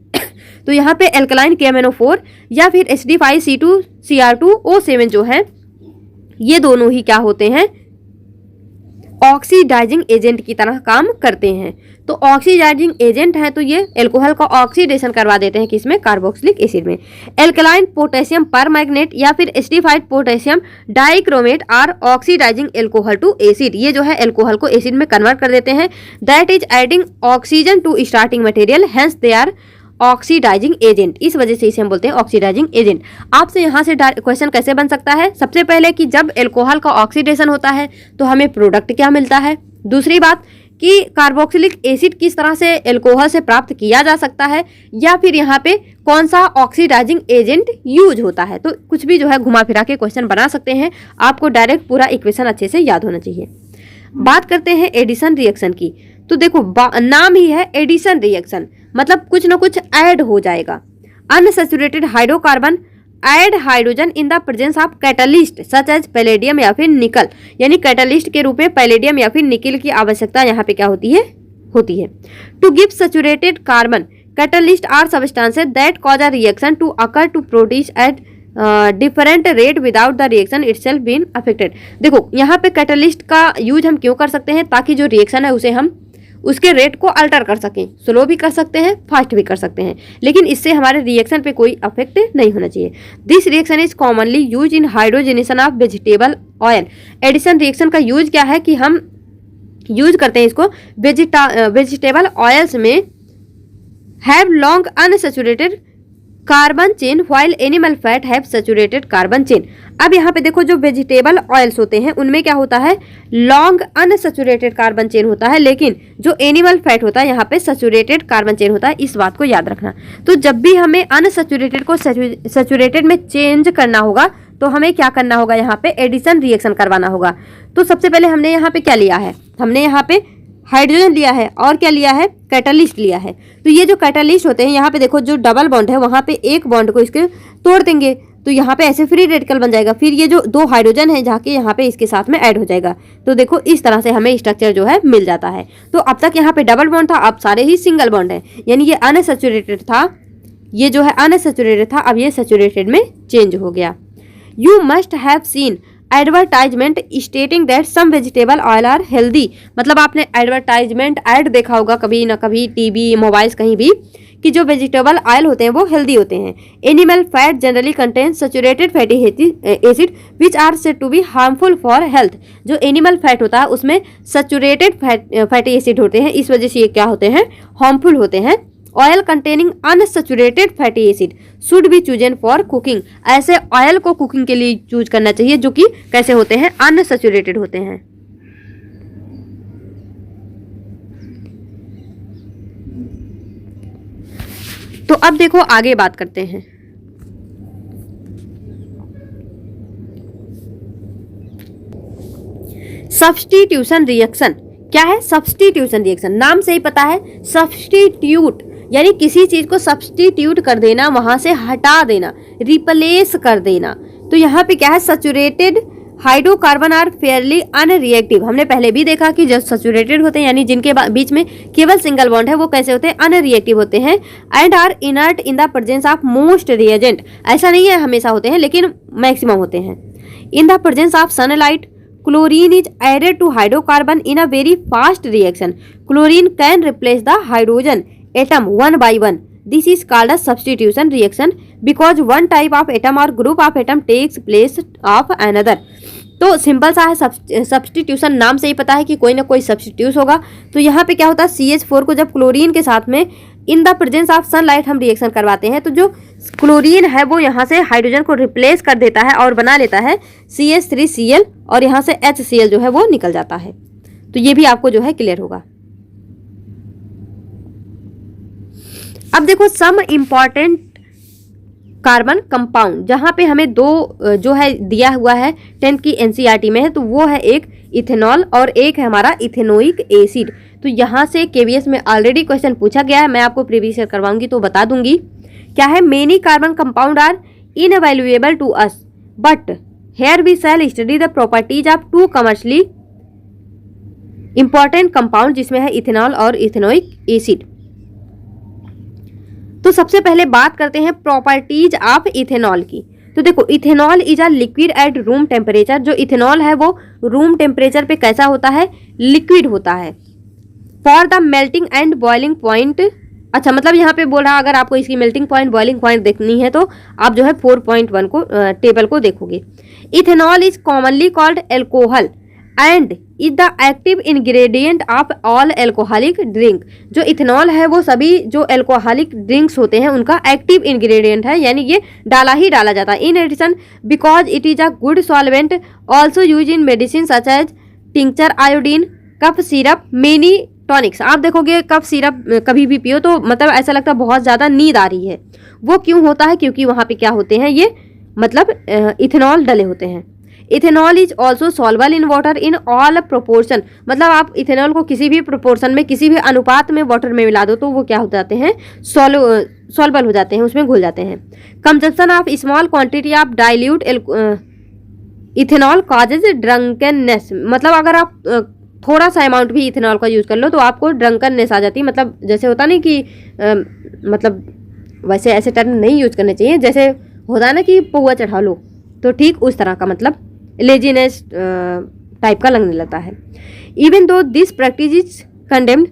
तो यहाँ पे एल्कलाइन KMnO4 या फिर H2 जो है, ये दोनों ही क्या होते हैं, ऑक्सीडाइजिंग एजेंट की तरह काम करते हैं। तो ऑक्सीडाइजिंग एजेंट है, तो ये एल्कोहल का ऑक्सीडेशन करवा देते हैं किसमें, कार्बोक्सिलिक एसिड में। एल्कलाइन पोटेशियम परमैंगनेट या फिर acidified potassium dichromate are oxidising alcohol to acid, ये जो है एल्कोहल को एसिड में कन्वर्ट कर देते हैं। That is adding oxygen to starting material, hence they are oxidising agent, इस वजह से इसे हम बोलते हैं ऑक्सीडाइजिंग एजेंट। आपसे यहाँ से क्वेश्चन कैसे बन सकता है, सबसे पहले कि जब एल्कोहल का ऑक्सीडेशन होता है तो हमें प्रोडक्ट क्या मिलता है, दूसरी बात कि कार्बोक्सिलिक एसिड किस तरह से एल्कोहल से प्राप्त किया जा सकता है, या फिर यहाँ पे कौन सा ऑक्सीडाइजिंग एजेंट यूज होता है। तो कुछ भी जो है घुमा फिरा के क्वेश्चन बना सकते हैं, आपको डायरेक्ट पूरा इक्वेशन अच्छे से याद होना चाहिए। बात करते हैं एडिशन रिएक्शन की, तो देखो नाम ही है एडिशन रिएक्शन, मतलब कुछ ना कुछ ऐड हो जाएगा। Unsaturated hydrocarbon add hydrogen in the presence of catalyst such as palladium या फिर निकल, यानी कैटलिस्ट के रूप में पैलेडियम या फिर निकल की आवश्यकता यहाँ पे क्या होती है, to give saturated carbon catalyst are substances that cause a reaction to occur to produce at different rate without the reaction itself been affected. देखो यहाँ पे कैटलिस्ट का यूज हम क्यों कर सकते हैं, ताकि जो रिएक्शन है उसे हम उसके रेट को अल्टर कर सकें, स्लो भी कर सकते हैं, फास्ट भी कर सकते हैं, लेकिन इससे हमारे रिएक्शन पे कोई अफेक्ट नहीं होना चाहिए। This reaction is commonly use in hydrogenation of vegetable oil. Addition reaction का यूज क्या है कि हम यूज करते हैं इसको वेजिटेबल ऑयल्स में have long unsaturated carbon chain while animal fat have saturated carbon chain. अब यहाँ पे देखो जो वेजिटेबल ऑयल्स होते हैं उनमें क्या होता है, लॉन्ग अनसैचुरेटेड कार्बन चेन होता है, लेकिन जो एनिमल फैट होता है यहाँ पे सैचुरेटेड कार्बन चेन होता है, इस बात को याद रखना। तो जब भी हमें अनसैचुरेटेड को सैचुरेटेड में चेंज करना होगा तो हमें क्या करना होगा, यहाँ पे एडिशन रिएक्शन करवाना होगा। तो सबसे पहले हमने यहाँ पे क्या लिया है, हमने यहाँ पे हाइड्रोजन लिया है और क्या लिया है, कैटलिस्ट लिया है। तो ये जो कैटलिस्ट होते हैं यहाँ पे देखो जो डबल बॉन्ड है वहाँ पे एक बॉन्ड को इसके तोड़ देंगे, तो यहाँ पे ऐसे फ्री रेडिकल बन जाएगा, फिर ये जो 2 हाइड्रोजन है जाके यहाँ पे इसके साथ में ऐड हो जाएगा। तो देखो इस तरह से हमें स्ट्रक्चर जो है मिल जाता है। तो अब तक यहाँ पे डबल बॉन्ड था, अब सारे ही सिंगल बॉन्ड है, यानी ये अनसैचुरेटेड था, ये जो है अनसैचुरेटेड था, अब ये सैचुरेटेड में चेंज हो गया। You must have seen advertisement stating that some vegetable oil are healthy, मतलब आपने एडवर्टाइजमेंट ऐड देखा होगा कभी ना कभी, टीवी, मोबाइल्स, कहीं भी, कि जो वेजिटेबल ऑयल होते हैं वो हेल्दी होते हैं। Animal fat generally contains saturated fatty acid which are said to be harmful for health. जो एनिमल फैट होता है उसमें सैचुरेटेड फैटी एसिड होते हैं, इस वजह से ये क्या होते हैं, हार्मफुल होते हैं। Oil containing unsaturated fatty acid should be chosen for cooking, ऐसे ऑयल को कुकिंग के लिए चूज करना चाहिए जो कि कैसे होते हैं, अनसैचुरेटेड होते हैं। तो अब देखो आगे बात करते हैं। सब्स्टिट्यूशन रिएक्शन क्या है? सब्स्टिट्यूशन रिएक्शन नाम से ही पता है, सब्स्टिट्यूट यानी किसी चीज को सब्स्टिट्यूट कर देना, वहां से हटा देना, रिप्लेस कर देना। तो यहाँ पे क्या है, saturated hydrocarbon are fairly unreactive. हमने पहले भी देखा कि जो सैचुरेटेड होते हैं यानी जिनके बीच में केवल सिंगल बॉन्ड है वो कैसे होते हैं, अनरिएक्टिव होते हैं। And are inert in the presence of most reagent, ऐसा नहीं है हमेशा होते हैं लेकिन मैक्सिमम होते हैं। इन the presence of sunlight chlorine is added to hydrocarbon in a very fast reaction. Chlorine can replace the hydrogen atom one by one. This is called a substitution reaction because one type of atom or group of atom takes place of another. तो simple सा है, substitution नाम से ही पता है कि कोई ना कोई सब्स्टिट्यूट होगा। तो यहाँ पे क्या होता है, CH4 को जब क्लोरीन के साथ में इन द प्रेजेंस ऑफ सनलाइट हम रिएक्शन करवाते हैं तो जो क्लोरीन है वो यहाँ से हाइड्रोजन को रिप्लेस कर देता है और बना लेता है CH3Cl और यहाँ से HCl जो है वो निकल जाता है। तो ये भी आपको जो है क्लियर होगा। अब देखो सम इम्पॉर्टेंट कार्बन कंपाउंड, जहाँ पे हमें 2 जो है दिया हुआ है 10 की NCERT में है, तो वो है एक इथेनॉल और एक है हमारा इथेनोइक एसिड। तो यहाँ से KVS में ऑलरेडी क्वेश्चन पूछा गया है, मैं आपको प्रीवियस ईयर करवाऊंगी तो बता दूंगी। क्या है, many carbon compound are invaluable to us but here we shall study the properties of 2 commercially important compound, जिसमें है इथेनॉल और इथेनोइक एसिड। तो सबसे पहले बात करते हैं प्रॉपर्टीज ऑफ इथेनॉल की। तो देखो ethanol is a liquid at room temperature. जो इथेनॉल है वो रूम टेम्परेचर पे कैसा होता है, लिक्विड होता है। For the melting and boiling point, अच्छा मतलब यहाँ पे बोल रहा अगर आपको इसकी मेल्टिंग पॉइंट बॉइलिंग पॉइंट देखनी है तो आप जो है 4.1 को टेबल को देखोगे। Ethanol is commonly called alcohol and is the active ingredient of all alcoholic drink. जो इथेनॉल है वो सभी जो एल्कोहलिक ड्रिंक्स होते हैं उनका एक्टिव इंग्रेडिएंट है, यानी ये डाला ही डाला जाता है। In addition because it is a good solvent also use in medicine such as tincture, iodine, cough syrup, many tonics. आप देखोगे कफ सिरप कभी भी पियो तो मतलब ऐसा लगता है बहुत ज़्यादा नींद आ रही है। वो क्यों होता है, क्योंकि वहाँ पे क्या होते हैं, ये मतलब इथेनॉल डले होते हैं। Ethanol is also soluble in water in all proportion, मतलब आप इथेनॉल को किसी भी प्रोपोर्शन में किसी भी अनुपात में वाटर में मिला दो तो वो क्या हो जाते हैं, सॉल्युबल हो जाते हैं, उसमें घुल जाते हैं। Consumption of small quantity of dilute ethanol causes drunkenness, मतलब अगर आप थोड़ा सा अमाउंट भी इथेनॉल का यूज़ कर लो तो आपको ड्रंकनेस आ जाती है। मतलब जैसे होता नहीं कि मतलब वैसे ऐसे टर्म नहीं यूज करने चाहिए, जैसे होता है ना कि पौवा चढ़ा लो, तो ठीक उस तरह का मतलब लेजीनेस टाइप का लगने लगता है। Even though this practice is condemned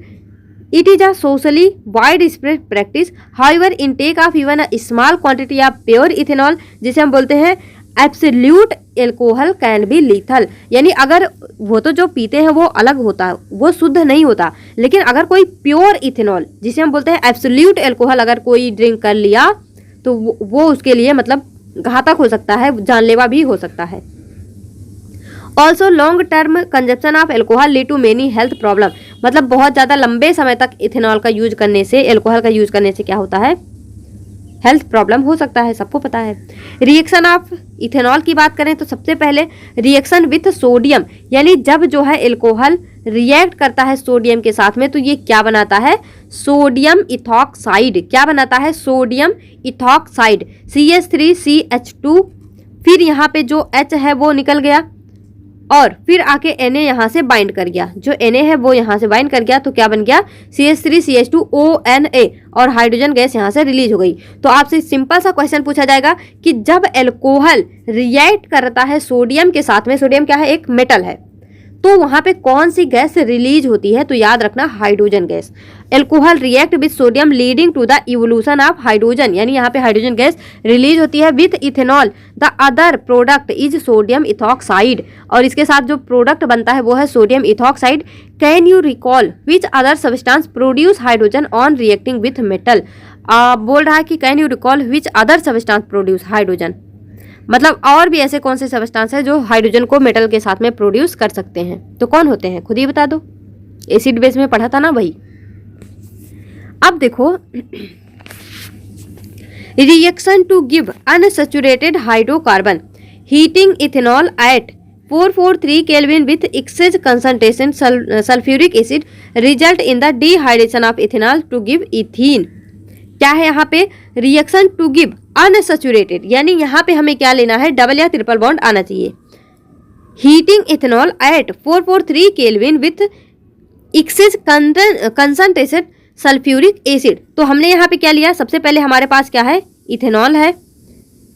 it is a socially wide spread practice, however intake of even a small quantity of pure ethanol, जिसे हम बोलते हैं absolute alcohol can be lethal, यानी अगर वो तो जो पीते हैं वो अलग होता है, वो शुद्ध नहीं होता, लेकिन अगर कोई प्योर इथेनॉल जिसे हम बोलते हैं एब्सोल्यूट एल्कोहल अगर कोई ड्रिंक कर लिया तो वो उसके लिए मतलब घातक हो सकता है, जानलेवा भी हो सकता है। Also long term consumption of alcohol lead to many health problem, मतलब बहुत ज़्यादा लंबे समय तक इथेनॉल का यूज करने से, एल्कोहल का यूज करने से क्या होता है, हेल्थ प्रॉब्लम हो सकता है, सबको पता है। रिएक्शन ऑफ इथेनॉल की बात करें तो सबसे पहले रिएक्शन विथ सोडियम, यानी जब जो है एल्कोहल रिएक्ट करता है सोडियम के साथ में तो ये क्या बनाता है, सोडियम इथॉक्साइड। क्या बनाता है, सोडियम इथॉक्साइड, CH3CH2। फिर यहाँ पे जो H है वो निकल गया और फिर आके Na यहाँ से बाइंड कर गया, जो Na है वो यहाँ से बाइंड कर गया तो क्या बन गया, CH3CH2ONA और हाइड्रोजन गैस यहाँ से रिलीज हो गई। तो आपसे सिंपल सा क्वेश्चन पूछा जाएगा कि जब एल्कोहल रिएक्ट करता है सोडियम के साथ में, सोडियम क्या है, एक मेटल है, तो वहां पे कौन सी गैस रिलीज होती है, तो याद रखना hydrogen gas. Alcohol react with sodium leading to the evolution of hydrogen, यानी यहाँ पे हाइड्रोजन गैस रिलीज होती है with ethanol. The other product is sodium ethoxide, और इसके साथ जो प्रोडक्ट बनता है वो है sodium ethoxide. Can you recall which other substance produce hydrogen on reacting with metal. बोल रहा है कि can you recall which other substance produce hydrogen, मतलब और भी ऐसे कौन से सब्सटेंस है जो हाइड्रोजन को मेटल के साथ में प्रोड्यूस कर सकते हैं, तो कौन होते हैं, खुद ही बता दो। एसिड बेस में पढ़ा था ना वही। अब देखो, reaction to give unsaturated hydrocarbon, heating ethanol at 443 kelvin with excess concentration sulphuric acid result in the dehydration of ethanol to give ethene. क्या है यहाँ पे, रिएक्शन टू गिव अनसैचुरेटेड, यानी यहाँ पे हमें क्या लेना है, डबल या ट्रिपल बॉन्ड आना चाहिए। Heating ethanol at 443 kelvin with excess concentrated sulphuric acid. तो हमने यहाँ पे क्या लिया, सबसे पहले हमारे पास क्या है, इथेनॉल है,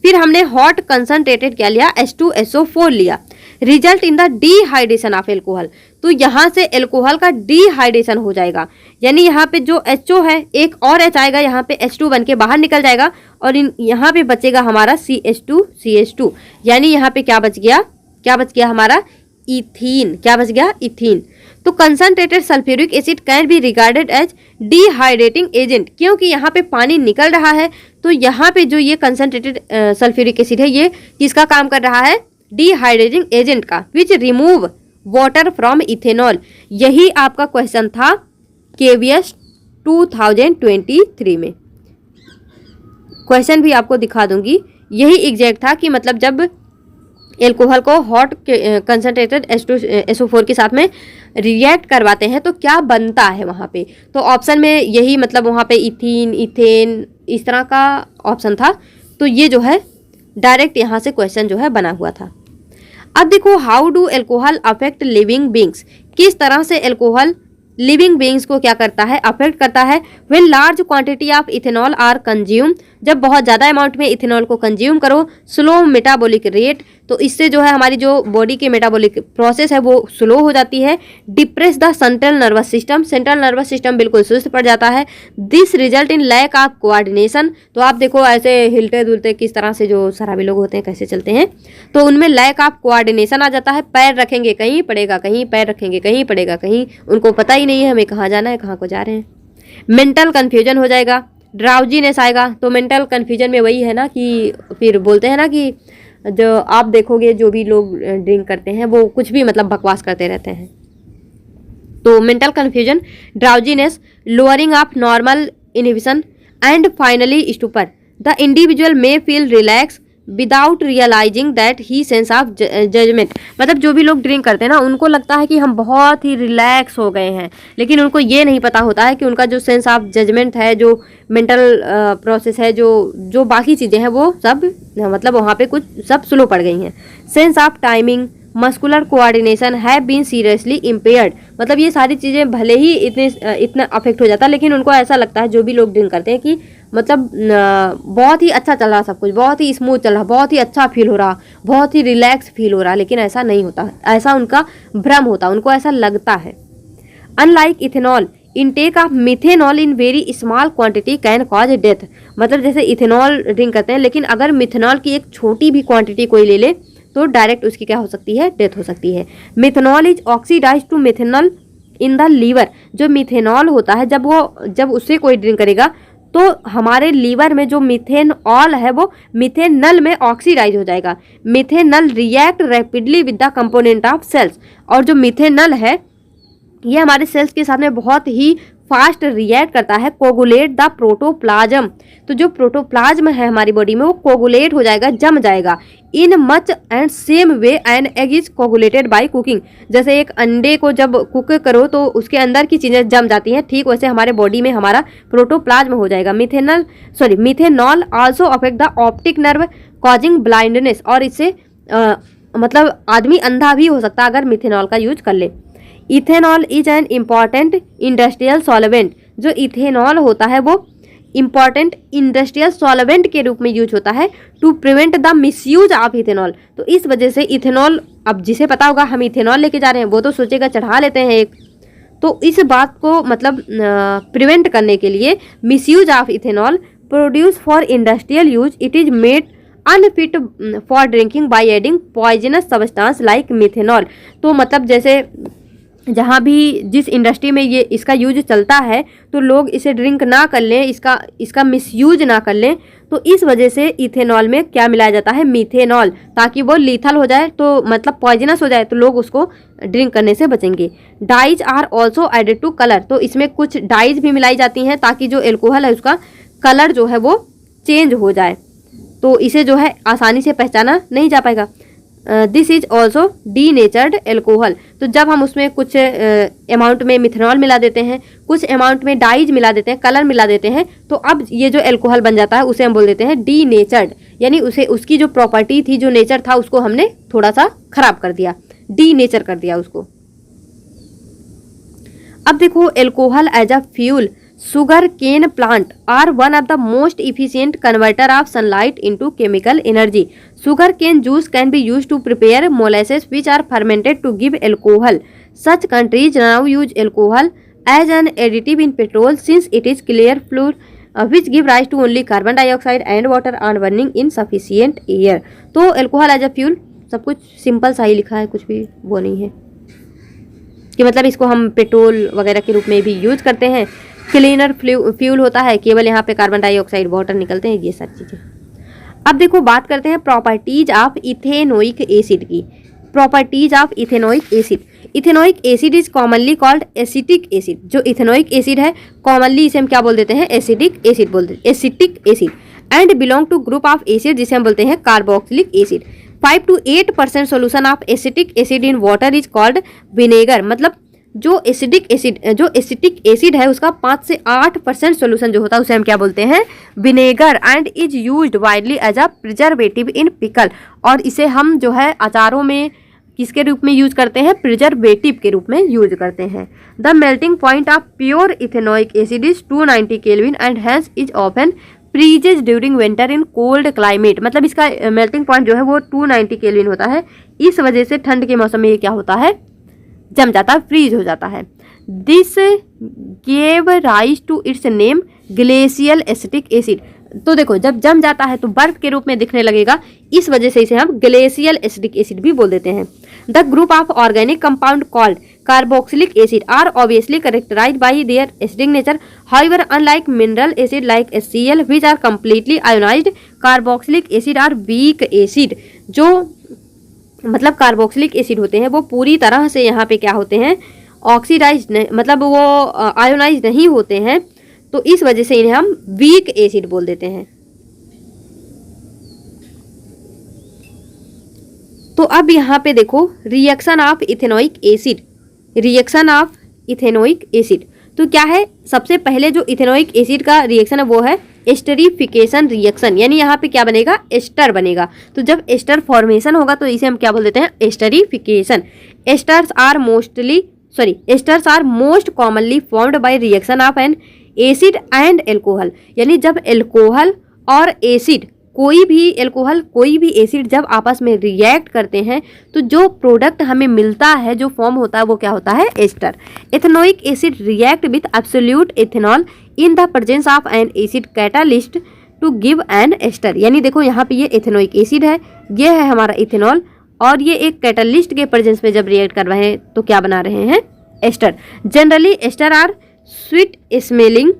फिर हमने हॉट कंसंट्रेटेड क्या लिया, H2SO4 लिया, result in the dehydration of alcohol. तो यहाँ से एल्कोहल का डिहाइड्रेशन हो जाएगा, यानी यहाँ पे जो HO है एक और H आएगा, यहाँ पे H2 बन के बाहर निकल जाएगा और यहाँ पे बचेगा हमारा CH2CH2, यानी यहाँ पे क्या बच गया, क्या बच गया हमारा, इथीन। क्या बच गया, इथीन। तो concentrated sulphuric acid can be regarded as dehydrating agent, क्योंकि यहाँ पे पानी निकल रहा है तो यहाँ पे जो ये कंसंट्रेटेड सल्फ्यूरिक एसिड है ये किसका काम कर रहा है, डिहाइड्रेटिंग एजेंट का, विच रिमूव वाटर फ्रॉम इथेनॉल। यही आपका क्वेश्चन था KVS 2023 में। क्वेश्चन भी आपको दिखा दूंगी, यही एग्जैक्ट था कि मतलब जब एल्कोहल को हॉट कंसंट्रेटेड H2SO4 के साथ में रिएक्ट करवाते हैं तो क्या बनता है वहाँ पे, तो ऑप्शन में यही मतलब वहाँ पे इथीन, इथेन इस तरह का ऑप्शन था। तो ये जो है डायरेक्ट यहाँ से क्वेश्चन जो है बना हुआ था। अब देखो, how do alcohol affect living beings, किस तरह से एल्कोहल लिविंग बींग्स को क्या करता है, अफेक्ट करता है। When large quantity of ethanol are consume, जब बहुत ज़्यादा अमाउंट में इथेनॉल को कंज्यूम करो। स्लो मेटाबॉलिक रेट, तो इससे जो है हमारी जो बॉडी के मेटाबॉलिक प्रोसेस है वो स्लो हो जाती है। Depress the central nervous system, central nervous system बिल्कुल सुस्त पड़ जाता है। This result in lack of coordination, तो आप देखो ऐसे हिलते डुलते किस तरह से जो शराबी लोग होते हैं कैसे चलते हैं, तो उनमें लैक ऑफ कोऑर्डिनेशन आ जाता है। पैर रखेंगे कहीं पड़ेगा कहीं, पैर रखेंगे कहीं पड़ेगा कहीं, उनको पता ही नहीं है हमें कहाँ जाना है कहाँ को जा रहे हैं। मेंटल कन्फ्यूजन हो जाएगा, ड्राउजीनेस आएगा। तो मेंटल कन्फ्यूजन में वही है ना कि फिर बोलते हैं ना कि जो आप देखोगे जो भी लोग ड्रिंक करते हैं वो कुछ भी मतलब बकवास करते रहते हैं। तो mental confusion, drowsiness, lowering of normal inhibition and finally stupor. The individual may feel relax without realising that he sense of judgement, मतलब जो भी लोग ड्रिंक करते हैं ना उनको लगता है कि हम बहुत ही रिलैक्स हो गए हैं, लेकिन उनको ये नहीं पता होता है कि उनका जो सेंस ऑफ जजमेंट है, जो मेंटल प्रोसेस है, जो बाकी चीज़ें हैं वो सब मतलब वहाँ पे कुछ सब स्लो पड़ गई हैं। Sense of timing, muscular coordination have been seriously impaired, मतलब ये सारी चीज़ें भले ही इतना अफेक्ट हो जाता है लेकिन उनको ऐसा लगता है जो भी लोग ड्रिंक करते हैं कि मतलब बहुत ही अच्छा चल रहा, सब कुछ बहुत ही स्मूथ चल रहा, बहुत ही अच्छा फील हो रहा, बहुत ही रिलैक्स फील हो रहा, लेकिन ऐसा नहीं होता, ऐसा उनका भ्रम होता, उनको ऐसा लगता है। Unlike ethanol, intake of methanol in very small quantity can cause death, मतलब जैसे इथेनॉल ड्रिंक करते हैं लेकिन अगर मिथेनॉल की एक छोटी भी क्वांटिटी कोई ले ले तो डायरेक्ट उसकी क्या हो सकती है, डेथ हो सकती है। Methanol is oxidise to methanol in the liver, जो मिथेनॉल होता है जब उससे कोई ड्रिंक करेगा तो हमारे लीवर में जो मिथेनॉल है वो मिथेनल में ऑक्सीडाइज हो जाएगा। Methanal react rapidly with the component of cells, और जो मिथेनल है ये हमारे सेल्स के साथ में बहुत ही फास्ट रिएक्ट करता है, कोगुलेट द प्रोटोप्लाज्म। तो जो प्रोटोप्लाज्म है हमारी बॉडी में वो कोगुलेट हो जाएगा, जम जाएगा। In much and same way an egg is coagulated by cooking. जैसे एक अंडे को जब कुक करो तो उसके अंदर की चीजें जम जाती हैं, ठीक वैसे हमारे बॉडी में हमारा प्रोटोप्लाज्म हो जाएगा। Methanol also affect the optic nerve causing blindness. और इससे मतलब आदमी अंधा भी हो सकता है अगर मिथेनॉल का यूज कर ले। Ethanol is an important industrial solvent. जो इथेनॉल होता है वो इम्पॉर्टेंट इंडस्ट्रियल सॉल्वेंट के रूप में यूज होता है to prevent the misuse of ethanol. तो इस वजह से इथेनॉल, अब जिसे पता होगा हम इथेनॉल लेके जा रहे हैं वो तो सोचेगा चढ़ा लेते हैं एक, तो इस बात को मतलब प्रिवेंट करने के लिए misuse of ethanol produce for industrial use it is made unfit for drinking by adding poisonous substance like methanol. तो मतलब जैसे जहाँ भी जिस इंडस्ट्री में ये इसका यूज चलता है तो लोग इसे ड्रिंक ना कर लें, इसका मिसयूज ना कर लें, तो इस वजह से इथेनॉल में क्या मिलाया जाता है, मिथेनॉल, ताकि वो लीथल हो जाए, तो मतलब पॉइजनस हो जाए, तो लोग उसको ड्रिंक करने से बचेंगे। Dyes are also added to colour. तो इसमें कुछ डाइज भी मिलाई जाती हैं ताकि जो एल्कोहल है उसका कलर जो है वो चेंज हो जाए, तो इसे जो है आसानी से पहचाना नहीं जा पाएगा। This is also denatured alcohol. तो जब हम उसमें कुछ अमाउंट में मिथेनॉल मिला देते हैं, कुछ अमाउंट में डाइज मिला देते हैं, कलर मिला देते हैं, तो अब ये जो एल्कोहल बन जाता है उसे हम बोल देते हैं डीनेचर्ड। यानी उसे उसकी जो प्रॉपर्टी थी, जो नेचर था, उसको हमने थोड़ा सा खराब कर दिया, डीनेचर कर दिया उसको। अब देखो alcohol as a fuel, sugar cane plant are one of the most efficient converter of sunlight into chemical energy. Sugar cane juice can be used to prepare molasses which are fermented to give alcohol. Such countries now use alcohol as an additive in petrol since it is clear fluid which give rise to only carbon dioxide and water on burning in sufficient air। तो alcohol as a fuel, सब कुछ simple सा ही लिखा है, कुछ भी वो नहीं है कि मतलब इसको हम पेट्रोल वगैरह के रूप में भी यूज करते हैं। क्लीनर फ्यूल होता है, केवल यहाँ पे कार्बन डाइऑक्साइड वाटर निकलते हैं, ये सारी चीज़ें। अब देखो बात करते हैं प्रॉपर्टीज ऑफ इथेनोइक एसिड की। Properties of ethanoic acid. Ethanoic acid is commonly called acetic acid. जो इथेनोइक एसिड है कॉमनली इसे हम क्या बोल देते हैं, एसिडिक एसिड बोलते हैं, acetic acid. And belong to group of acid जिसे हम बोलते हैं carboxylic acid. 5 to 8% solution of acetic acid in water is called vinegar. मतलब जो एसिटिक एसिड है उसका 5 से 8% सोल्यूशन जो होता है उसे हम क्या बोलते हैं, vinegar. And is used widely as a preservative in pickle. और इसे हम जो है अचारों में किसके रूप में यूज करते हैं, प्रिजर्वेटिव के रूप में यूज करते हैं। The melting point of pure ethanoic acid is 290 kelvin and hence is often freezes during winter in cold climate. मतलब इसका मेल्टिंग पॉइंट जो है वो 290 केल्विन होता है, इस वजह से ठंड के मौसम में ये क्या होता है, जम जाता है, फ्रीज हो जाता है। This gave rise to its name glacial acetic acid. तो देखो जब जम जाता है तो बर्फ के रूप में दिखने लगेगा, इस वजह से इसे हम ग्लेशियल एसिटिक एसिड भी बोल देते हैं। The group of organic compound called carboxylic acid are obviously characterised by their acidic nature. However unlike mineral acid like HCl which are completely ionised, carboxylic acid are weak acid. जो मतलब carboxylic acid होते हैं वो पूरी तरह से यहाँ पे क्या होते हैं, ऑक्सीडाइज, मतलब वो आयोनाइज नहीं होते हैं, तो इस वजह से इन्हें हम वीक एसिड बोल देते हैं। तो अब यहाँ पे देखो reaction of ethanoic acid. Reaction of ethanoic acid तो क्या है, सबसे पहले जो इथेनोइक एसिड का रिएक्शन है वो है एस्टरिफिकेशन रिएक्शन। यानी यहाँ पे क्या बनेगा, एस्टर बनेगा। तो जब एस्टर फॉर्मेशन होगा तो इसे हम क्या बोल देते हैं, esterification. Esters are most commonly formed by reaction of an acid and alcohol. यानी जब एल्कोहल और एसिड, कोई भी एसिड जब आपस में रिएक्ट करते हैं तो जो प्रोडक्ट हमें मिलता है, जो फॉर्म होता है वो क्या होता है, ester. Ethanoic acid react with absolute ethanol in the presence of an acid catalyst to give an ester. यानी देखो यहाँ पे ये इथेनोइक एसिड है, ये है हमारा इथेनॉल, और ये एक कैटालिस्ट के प्रेजेंस में जब रिएक्ट कर रहे हैं तो क्या बना रहे हैं, ester. Generally ester are sweet smelling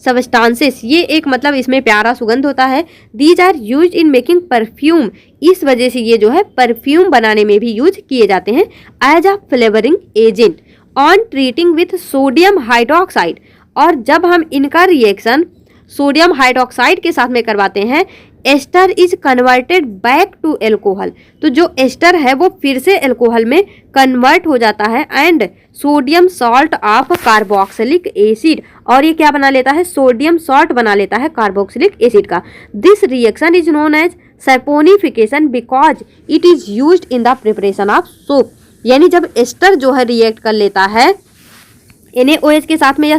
substances. ये एक मतलब इसमें प्यारा सुगंध होता है। These are use in making perfume. इस वजह से ये जो है परफ्यूम बनाने में भी यूज किए जाते हैं as a flavouring agent. On treating with sodium hydroxide, और जब हम इनका रिएक्शन सोडियम हाइड्रोक्साइड के साथ में करवाते हैं, ester is converted back to alcohol, तो जो एस्टर है वो फिर से एल्कोहल में कन्वर्ट हो जाता है, and sodium salt of carboxylic acid, और ये क्या बना लेता है, सोडियम सॉल्ट बना लेता है कार्बोक्सिलिक एसिड का। This reaction is known as saponification because it is used in the preparation of soap, यानी जब एस्टर जो है रिएक्ट कर लेता है NaOH के साथ में या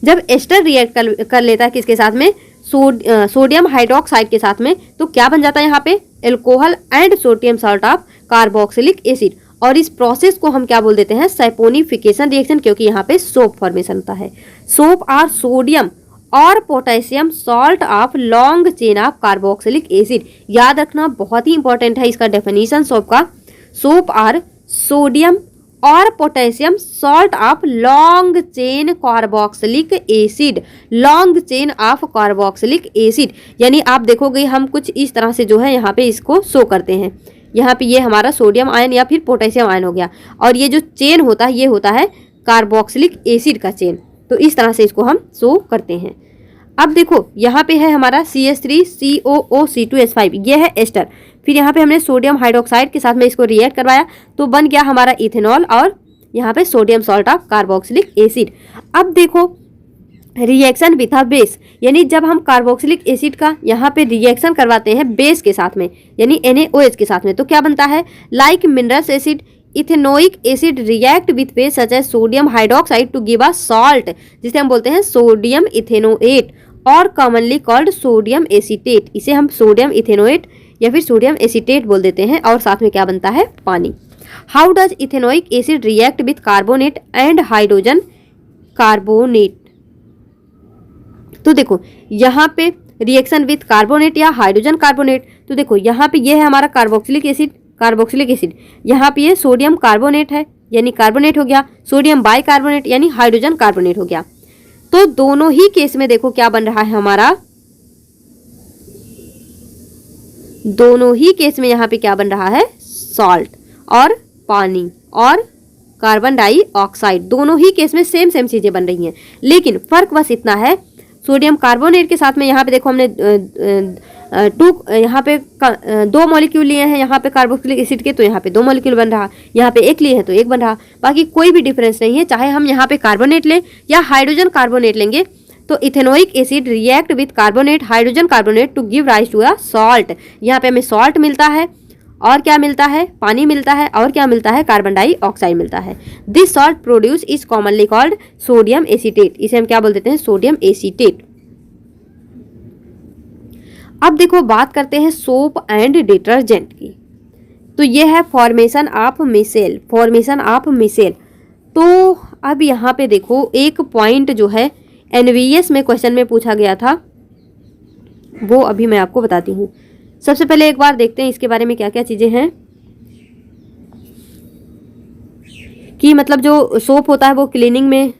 जब एस्टर रिएक्ट कर लेता है किसके साथ में, सोडियम हाइड्रोक्साइड के साथ में, तो क्या बन जाता है यहाँ पे, alcohol and sodium salt of carboxylic acid, और इस प्रोसेस को हम क्या बोल देते हैं, सैपोनिफिकेशन रिएक्शन, क्योंकि यहाँ पे सोप फॉर्मेशन होता है। Soap are sodium or potassium salt of long chain of carboxylic acid, याद रखना बहुत ही इंपॉर्टेंट है इसका डेफिनेशन सोप का। Soap are sodium or potassium salt of long chain carboxylic acid, long chain of carboxylic acid, यानी आप देखोगे हम कुछ इस तरह से जो है यहाँ पे इसको शो करते हैं। यहाँ पे ये हमारा सोडियम आयन या फिर पोटेशियम आयन हो गया, और ये जो चेन होता है ये होता है कार्बोक्सिलिक एसिड का चेन, तो इस तरह से इसको हम शो करते हैं। अब देखो यहाँ पे है हमारा CH3COOC2H5, ये है एस्टर, फिर यहाँ पे हमने सोडियम हाइड्रोक्साइड के साथ में इसको रिएक्ट करवाया तो बन गया हमारा इथेनॉल, और यहाँ पे sodium salt of carboxylic acid. अब देखो रिएक्शन विथ अ बेस, यानी जब हम कार्बोक्सिलिक एसिड का यहाँ पे रिएक्शन करवाते हैं बेस के साथ में, यानी NaOH के साथ में, तो क्या बनता है, like minerals acid ethanoic acid react with base such as sodium hydroxide to give a salt, जिसे हम बोलते हैं सोडियम इथेनोएट, और कॉमनली कॉल्ड सोडियम एसीटेट, इसे हम सोडियम इथेनोएट या फिर सोडियम एसीटेट बोल देते हैं, और साथ में क्या बनता है, पानी। How does ethanoic acid react with carbonate and hydrogen carbonate, तो देखो यहाँ पे रिएक्शन विथ कार्बोनेट या हाइड्रोजन कार्बोनेट, तो देखो यहाँ पे ये है हमारा कार्बोक्सिलिक एसिड, यहाँ पे ये सोडियम कार्बोनेट है यानी कार्बोनेट हो गया, सोडियम बाइकार्बोनेट यानी हाइड्रोजन कार्बोनेट हो गया। तो दोनों ही केस में देखो क्या बन रहा है हमारा, दोनों ही केस में यहाँ पे क्या बन रहा है, सॉल्ट और पानी और कार्बन डाइऑक्साइड, दोनों ही केस में सेम चीजें बन रही हैं, लेकिन फर्क बस इतना है, सोडियम कार्बोनेट के साथ में यहाँ पे देखो हमने यहाँ पे 2 मॉलिक्यूल लिए हैं यहाँ पे कार्बोक्सिलिक एसिड के, तो यहाँ पे 2 मॉलिक्यूल बन रहा, यहाँ पे 1 लिए हैं तो 1 बन रहा, बाकी कोई भी डिफरेंस नहीं है, चाहे हम यहाँ पे कार्बोनेट लें या हाइड्रोजन कार्बोनेट लेंगे, तो ethanoic acid react with carbonate hydrogen carbonate to give rise to a salt, यहाँ पे हमें सॉल्ट मिलता है, और क्या मिलता है, पानी मिलता है, और क्या मिलता है, कार्बन डाइऑक्साइड मिलता है। This salt produce is commonly called sodium acetate, इसे हम क्या बोल देते हैं, सोडियम एसीटेट। अब देखो बात करते हैं सोप एंड डिटर्जेंट की, तो ये है फॉर्मेशन ऑफ मिसेल, तो अब यहाँ पे देखो एक पॉइंट जो है NVS में क्वेश्चन में पूछा गया था, वो अभी मैं आपको बताती हूँ। सबसे पहले एक बार देखते हैं इसके बारे में क्या क्या चीजें हैं, कि मतलब जो सोप होता है वो क्लीनिंग में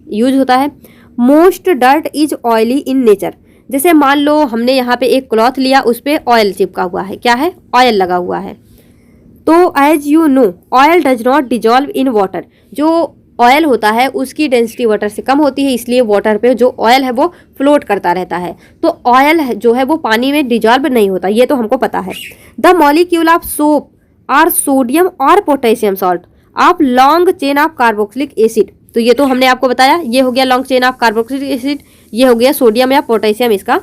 यूज होता है। Most dirt is oily in nature, जैसे मान लो हमने यहाँ पे एक क्लॉथ लिया, उस पर ऑयल चिपका हुआ है, क्या है, ऑयल लगा हुआ है, तो as you know oil does not dissolve in water, जो ऑयल होता है उसकी डेंसिटी वाटर से कम होती है, इसलिए वाटर पे जो ऑयल है वो फ्लोट करता रहता है, तो ऑयल जो है वो पानी में डिजॉल्व नहीं होता, ये तो हमको पता है। The molecule of soap are sodium or potassium salt of long chain of carboxylic acid, तो ये तो हमने आपको बताया, ये हो गया long chain of carboxylic acid, ये हो गया सोडियम या पोटेशियम इसका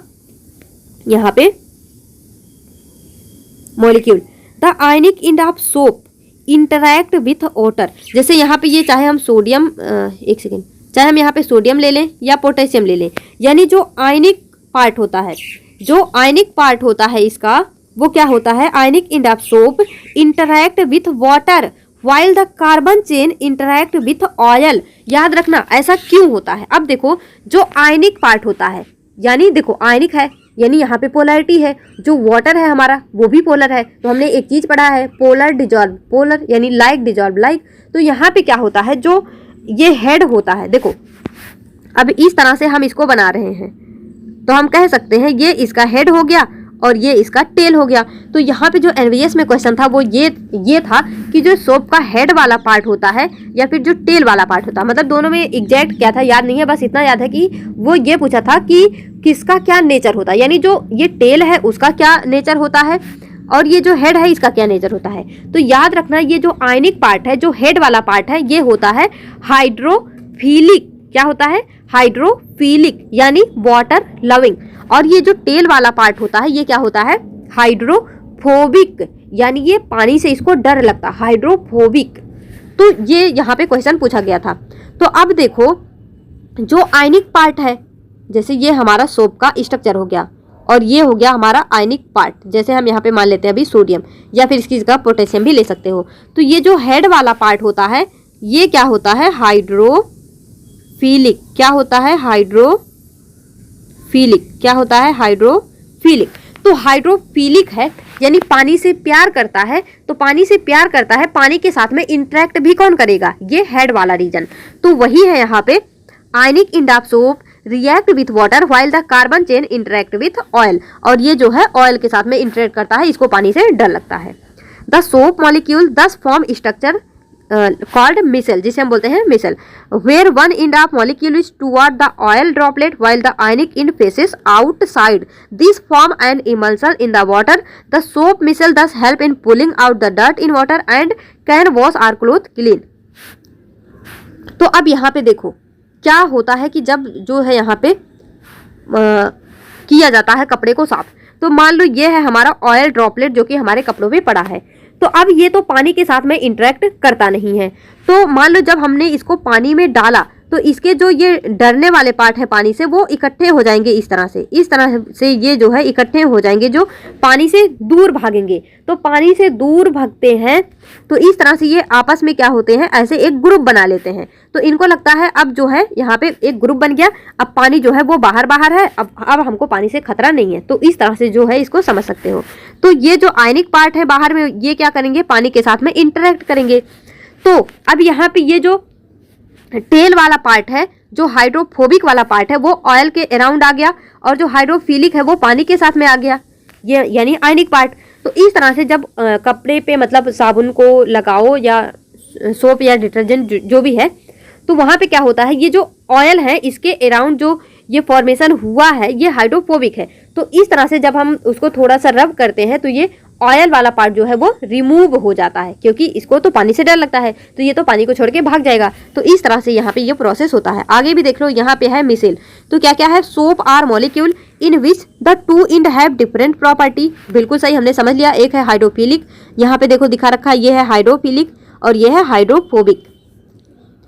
यहाँ पे molecule. The ionic end of soap interact with water, जैसे यहाँ पे ये चाहे हम सोडियम चाहे हम यहाँ पे सोडियम ले लें या पोटेशियम ले लें, यानी जो आयनिक पार्ट होता है इसका वो क्या होता है, ionic end of soap interact with water while the carbon chain interact with oil. याद रखना ऐसा क्यों होता है। अब देखो जो आयनिक पार्ट होता है, यानी देखो आयनिक है यानी यहाँ पे पोलैरिटी है, जो वाटर है हमारा वो भी पोलर है, तो हमने एक चीज पढ़ा है पोलर डिजॉल्व पोलर यानी लाइक डिजॉल्व लाइक, तो यहाँ पे क्या होता है, जो ये हेड होता है, देखो अब इस तरह से हम इसको बना रहे हैं तो हम कह सकते हैं ये इसका हेड हो गया और ये इसका टेल हो गया। तो यहाँ पे जो एनवीएस में क्वेश्चन था वो ये था कि जो सोप का हेड वाला पार्ट होता है या फिर जो टेल वाला पार्ट होता है, मतलब दोनों में एग्जैक्ट क्या था याद नहीं है, बस इतना याद है कि वो ये पूछा था कि किसका क्या नेचर होता है, यानी जो ये टेल है उसका क्या नेचर होता है और ये जो हेड है इसका क्या नेचर होता है। तो याद रखना ये जो आयनिक पार्ट है, जो हेड वाला पार्ट है, ये होता है हाइड्रोफिलिक। क्या होता है? हाइड्रोफिलिक यानी वाटर लविंग। और ये जो टेल वाला पार्ट होता है ये क्या होता है? हाइड्रोफोबिक, यानी ये पानी से इसको डर लगता है, हाइड्रोफोबिक। तो ये यहाँ पे क्वेश्चन पूछा गया था। तो अब देखो जो आयनिक पार्ट है, जैसे ये हमारा सोप का स्ट्रक्चर हो गया और ये हो गया हमारा आयनिक पार्ट, जैसे हम यहाँ पे मान लेते हैं अभी सोडियम या फिर इसकी जगह पोटेशियम भी ले सकते हो। तो ये जो हेड वाला पार्ट होता है ये क्या होता है? हाइड्रोफिलिक। क्या होता है? हाइड्रोफिलिक। क्या होता है? हाइड्रोफिलिक। तो हाइड्रोफिलिक है यानी पानी से प्यार करता है। तो पानी से प्यार करता है, पानी के साथ में इंटरेक्ट भी कौन करेगा? ये हेड वाला रीजन। तो वही है यहाँ पे ionic end of soap react with water while the carbon chain interact with oil. और ये जो है ऑयल के साथ में इंटरेक्ट करता है, इसको पानी से डर लगता है। The soap molecule thus form structure called micelle, जिसे हम बोलते हैं micelle, where one end of molecule is toward the oil droplet while the ionic end faces outside this form an emulsion in the water. The soap micelle thus help in pulling out the dirt in water and can wash our cloth clean. तो अब यहाँ पे देखो क्या होता है कि जब जो है यहाँ पे किया जाता है कपड़े को साफ, तो मान लो ये है हमारा ऑयल ड्रॉपलेट जो कि हमारे कपड़ों पे पड़ा है। तो अब ये तो पानी के साथ में इंटरेक्ट करता नहीं है। तो मान लो जब हमने इसको पानी में डाला तो इसके जो ये डरने वाले पार्ट है पानी से वो इकट्ठे हो जाएंगे इस तरह से ये जो है इकट्ठे हो जाएंगे, जो पानी से दूर भागेंगे। तो पानी से दूर भागते हैं तो इस तरह से ये आपस में क्या होते हैं? ऐसे एक ग्रुप बना लेते हैं। तो इनको लगता है अब जो है यहाँ पे एक ग्रुप बन गया, अब पानी जो है वो बाहर है, अब हमको पानी से खतरा नहीं है। तो इस तरह से जो है इसको समझ सकते हो। तो ये जो आयनिक पार्ट है बाहर में, ये क्या करेंगे? पानी के साथ में इंटरेक्ट करेंगे। तो अब यहाँ पे ये जो टेल वाला पार्ट है, जो हाइड्रोफोबिक वाला पार्ट है, वो ऑयल के अराउंड आ गया और जो हाइड्रोफिलिक है वो पानी के साथ में आ गया, ये यानी आयनिक पार्ट। तो इस तरह से जब कपड़े पे मतलब साबुन को लगाओ या सोप या डिटर्जेंट जो भी है, तो वहाँ पे क्या होता है? ये जो ऑयल है इसके अराउंड जो ये फॉर्मेशन हुआ है ये हाइड्रोफोबिक है। तो इस तरह से जब हम उसको थोड़ा सा रब करते हैं तो ये ऑयल वाला पार्ट जो है वो रिमूव हो जाता है, क्योंकि इसको तो पानी से डर लगता है, तो ये तो पानी को छोड़ के भाग जाएगा। तो इस तरह से यहाँ पे ये प्रोसेस होता है। आगे भी देख लो, यहाँ पे है मिसेल। तो क्या क्या है? Soap are molecule in which the two end have different property. बिल्कुल सही, हमने समझ लिया। एक है हाइड्रोफिलिक, यहाँ पे देखो दिखा रखा है, ये है हाइड्रोफिलिक और ये है hydrophobic.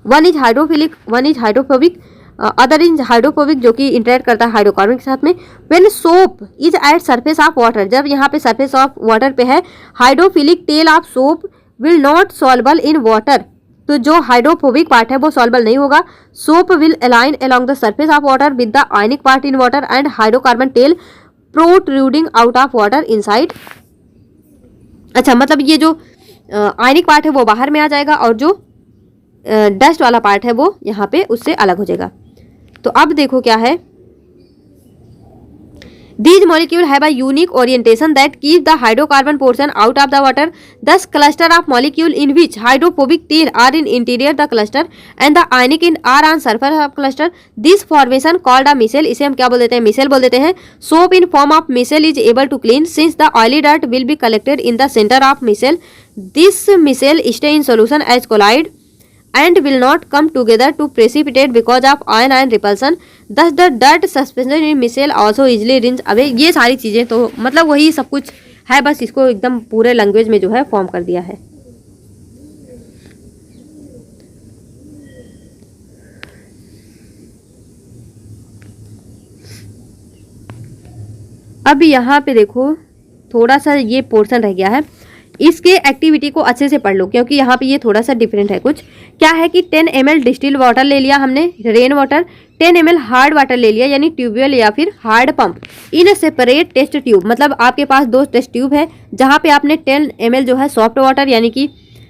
One is hydrophilic, one is hydrophobic, other is hydrophobic जो कि इंटरेक्ट करता है हाइड्रोकार्बन के साथ में। When soap is at surface of water, जब यहाँ पे सरफेस ऑफ वाटर पे है, hydrophilic tail of soap will not soluble in water. तो जो हाइड्रोफोबिक पार्ट है वो सॉल्बल नहीं होगा। Soap will align along the surface of water with the ionic part in water and hydrocarbon tail protruding out of water inside. अच्छा, मतलब ये जो आयनिक पार्ट है वो बाहर में आ जाएगा और जो डस्ट वाला पार्ट है वो यहाँ पे उससे अलग हो जाएगा। तो अब देखो क्या है, These molecules have a unique orientation that keeps the hydrocarbon portion out of the water. Thus, cluster of molecule in which hydrophobic tail are in interior the cluster and the ionic end are on surface of cluster. This formation called a micelle. इसे हम क्या बोल देते हैं? Micelle बोल देते हैं। Soap in form of micelle is able to clean since the oily dirt will be collected in the center of micelle. This micelle stay in solution as colloid and will not come together to precipitate because of ion repulsion. Thus the dirt suspension in micelle also easily rinse away. ये सारी चीज़ें तो मतलब वही सब कुछ है, बस इसको एकदम पूरे लैंग्वेज में जो है फॉर्म कर दिया है। अब यहाँ पे देखो थोड़ा सा ये पोर्शन रह गया है, इसके एक्टिविटी को अच्छे से पढ़ लो क्योंकि यहाँ पे ये थोड़ा सा डिफरेंट है। कुछ क्या है कि 10 ml डिस्टिल वाटर ले लिया हमने, rain water, 10 ml hard water ले लिया यानी ट्यूबवेल या फिर hard pump, in separate test tube. मतलब आपके पास 2 टेस्ट ट्यूब है जहाँ पे आपने 10 ml जो है सॉफ्ट वाटर यानी कि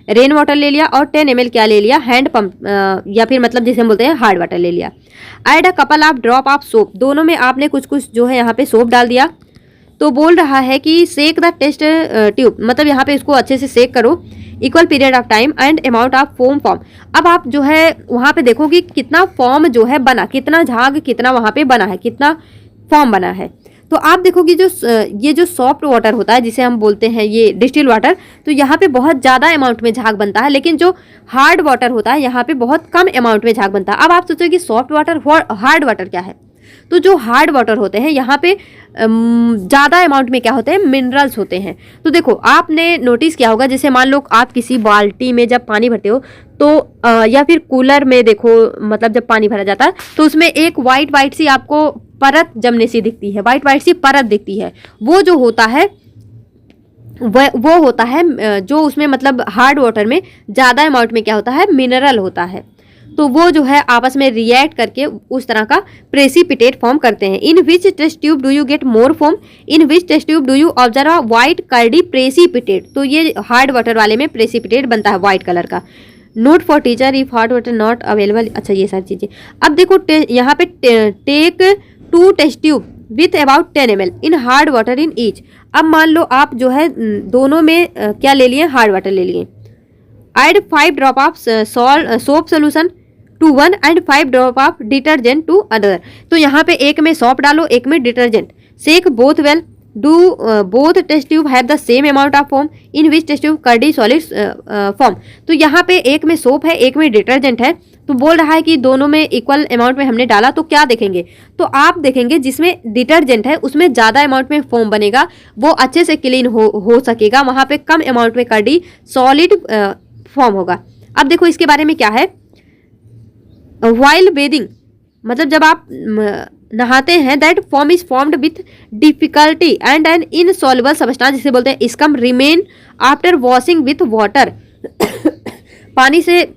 रेन वाटर ले लिया और 10 ml क्या ले लिया? हैंड पंप या फिर मतलब जिसे हम बोलते हैं हार्ड वाटर ले लिया। Add a couple of drop of soap, दोनों में आपने कुछ कुछ जो है यहाँ पे सोप डाल दिया। तो बोल रहा है कि सेक द टेस्ट ट्यूब, मतलब यहाँ पे इसको अच्छे से सेक करो, equal period of time and amount of foam form. अब आप जो है वहाँ पे देखो कि कितना फॉर्म जो है बना, कितना झाग कितना वहाँ पे बना है, कितना फॉर्म बना है। तो आप देखोगे जो ये जो सॉफ्ट वाटर होता है जिसे हम बोलते हैं ये डिस्टिल वाटर, तो यहाँ पे बहुत ज़्यादा अमाउंट में झाग बनता है, लेकिन जो हार्ड वाटर होता है यहाँ पे बहुत कम अमाउंट में झाग बनता है। अब आप सोचो कि सॉफ्ट वाटर हार्ड वाटर क्या है, तो जो हार्ड वाटर होते हैं यहाँ पे ज़्यादा अमाउंट में क्या होते हैं, मिनरल्स होते हैं। तो देखो आपने नोटिस किया होगा, जैसे मान लो आप किसी बाल्टी में जब पानी भरते हो तो या फिर कूलर में देखो, मतलब जब पानी भरा जाता है तो उसमें एक वाइट सी आपको परत जमने सी दिखती है, वाइट सी परत दिखती है। वो जो होता है वो होता है जो उसमें मतलब हार्ड वाटर में ज़्यादा अमाउंट में क्या होता है, मिनरल होता है। तो वो जो है आपस में रिएक्ट करके उस तरह का प्रेसिपिटेट फॉर्म करते हैं। In which test tube do you get more form, in which test tube do you observe a white curdy precipitate. तो ये हार्ड वाटर वाले में प्रेसिपिटेट बनता है वाइट कलर का। Note for teacher if hard water not available, अच्छा ये सारी चीज़ें। अब देखो यहाँ पे take 2 test tube with about 10 ml in hard water in each. अब मान लो आप जो है दोनों में क्या ले लिए, हार्ड वाटर ले लिए। Add 5 drop of soap solution to 1 and 5 drop of detergent to other. तो यहाँ पे एक में सॉप डालो, एक में detergent. Shake both well, do both test tube have the same amount of foam, in which test tube curdy solid form. तो यहाँ पे एक में सोप है, एक में डिटर्जेंट है, तो बोल रहा है कि दोनों में इक्वल अमाउंट में हमने डाला, तो क्या देखेंगे, तो आप देखेंगे जिसमें डिटर्जेंट है उसमें ज़्यादा अमाउंट में फोम बनेगा, वो अच्छे से क्लीन हो सकेगा, वहाँ पे कम अमाउंट में कर्डी सॉलिड फॉर्म होगा। अब देखो इसके बारे में क्या है, वाइल बेदिंग, मतलब जब आप नहाते हैं, that foam is formed with difficulty and an insoluble substance, जिसे बोलते हैं scum, remain after washing with water. पानी से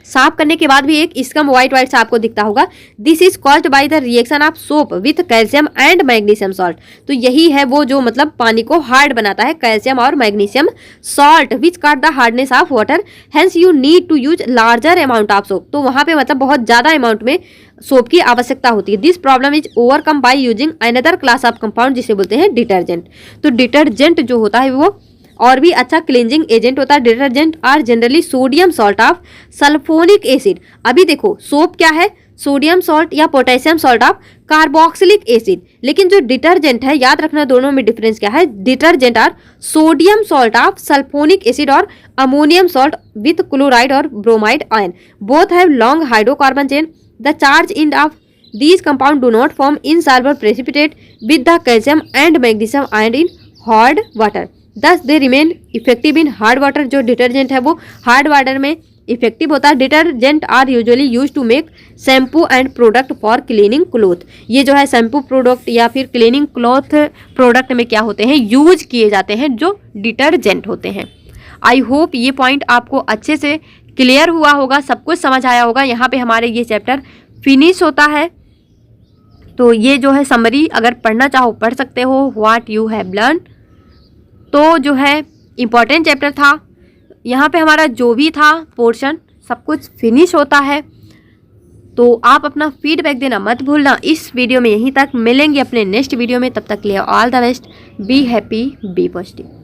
साफ करने के बाद भी एक स्कम व्हाइट सा आपको दिखता होगा। This is caused by the reaction of soap with calcium and magnesium salt. तो यही है वो जो मतलब पानी को हार्ड बनाता है, कैल्शियम और magnesium salt which cut the hardness of water, hence you need to use larger amount of soap. तो वहाँ पे मतलब बहुत ज़्यादा अमाउंट में सोप की आवश्यकता होती है। This problem is overcome by using another class of compound, जिसे बोलते हैं डिटर्जेंट। तो डिटर्जेंट जो होता है वो और भी अच्छा क्लींजिंग एजेंट होता है। Detergent are generally sodium salt of sulphonic acid. अभी देखो सोप क्या है, सोडियम सॉल्ट या potassium salt of carboxylic acid, लेकिन जो डिटर्जेंट है, याद रखना दोनों में डिफरेंस क्या है, detergent are sodium salt of sulphonic acid और अमोनियम सॉल्ट विथ क्लोराइड और bromide ion, both have long hydrocarbon chain. The charge in of these compound do not form insoluble precipitate with the calcium and magnesium ion in hard water, thus they remain effective in hard water। जो detergent है वो hard water में effective होता है। Detergent are usually use to make shampoo and product for cleaning cloth. ये जो है shampoo product या फिर क्लीनिंग क्लॉथ प्रोडक्ट में क्या होते हैं, यूज किए जाते हैं जो डिटर्जेंट होते हैं। आई होप ये पॉइंट आपको अच्छे से क्लियर हुआ होगा, सब कुछ समझ आया होगा। यहाँ पे हमारे ये चैप्टर फिनिश होता है। तो ये जो है समरी अगर पढ़ना चाहो पढ़ सकते हो, व्हाट यू हैव लर्न। तो जो है इम्पॉर्टेंट चैप्टर था, यहाँ पे हमारा जो भी था पोर्शन सब कुछ फिनिश होता है। तो आप अपना फीडबैक देना मत भूलना। इस वीडियो में यहीं तक, मिलेंगे अपने नेक्स्ट वीडियो में, तब तक के लिए all the best, be happy, be positive.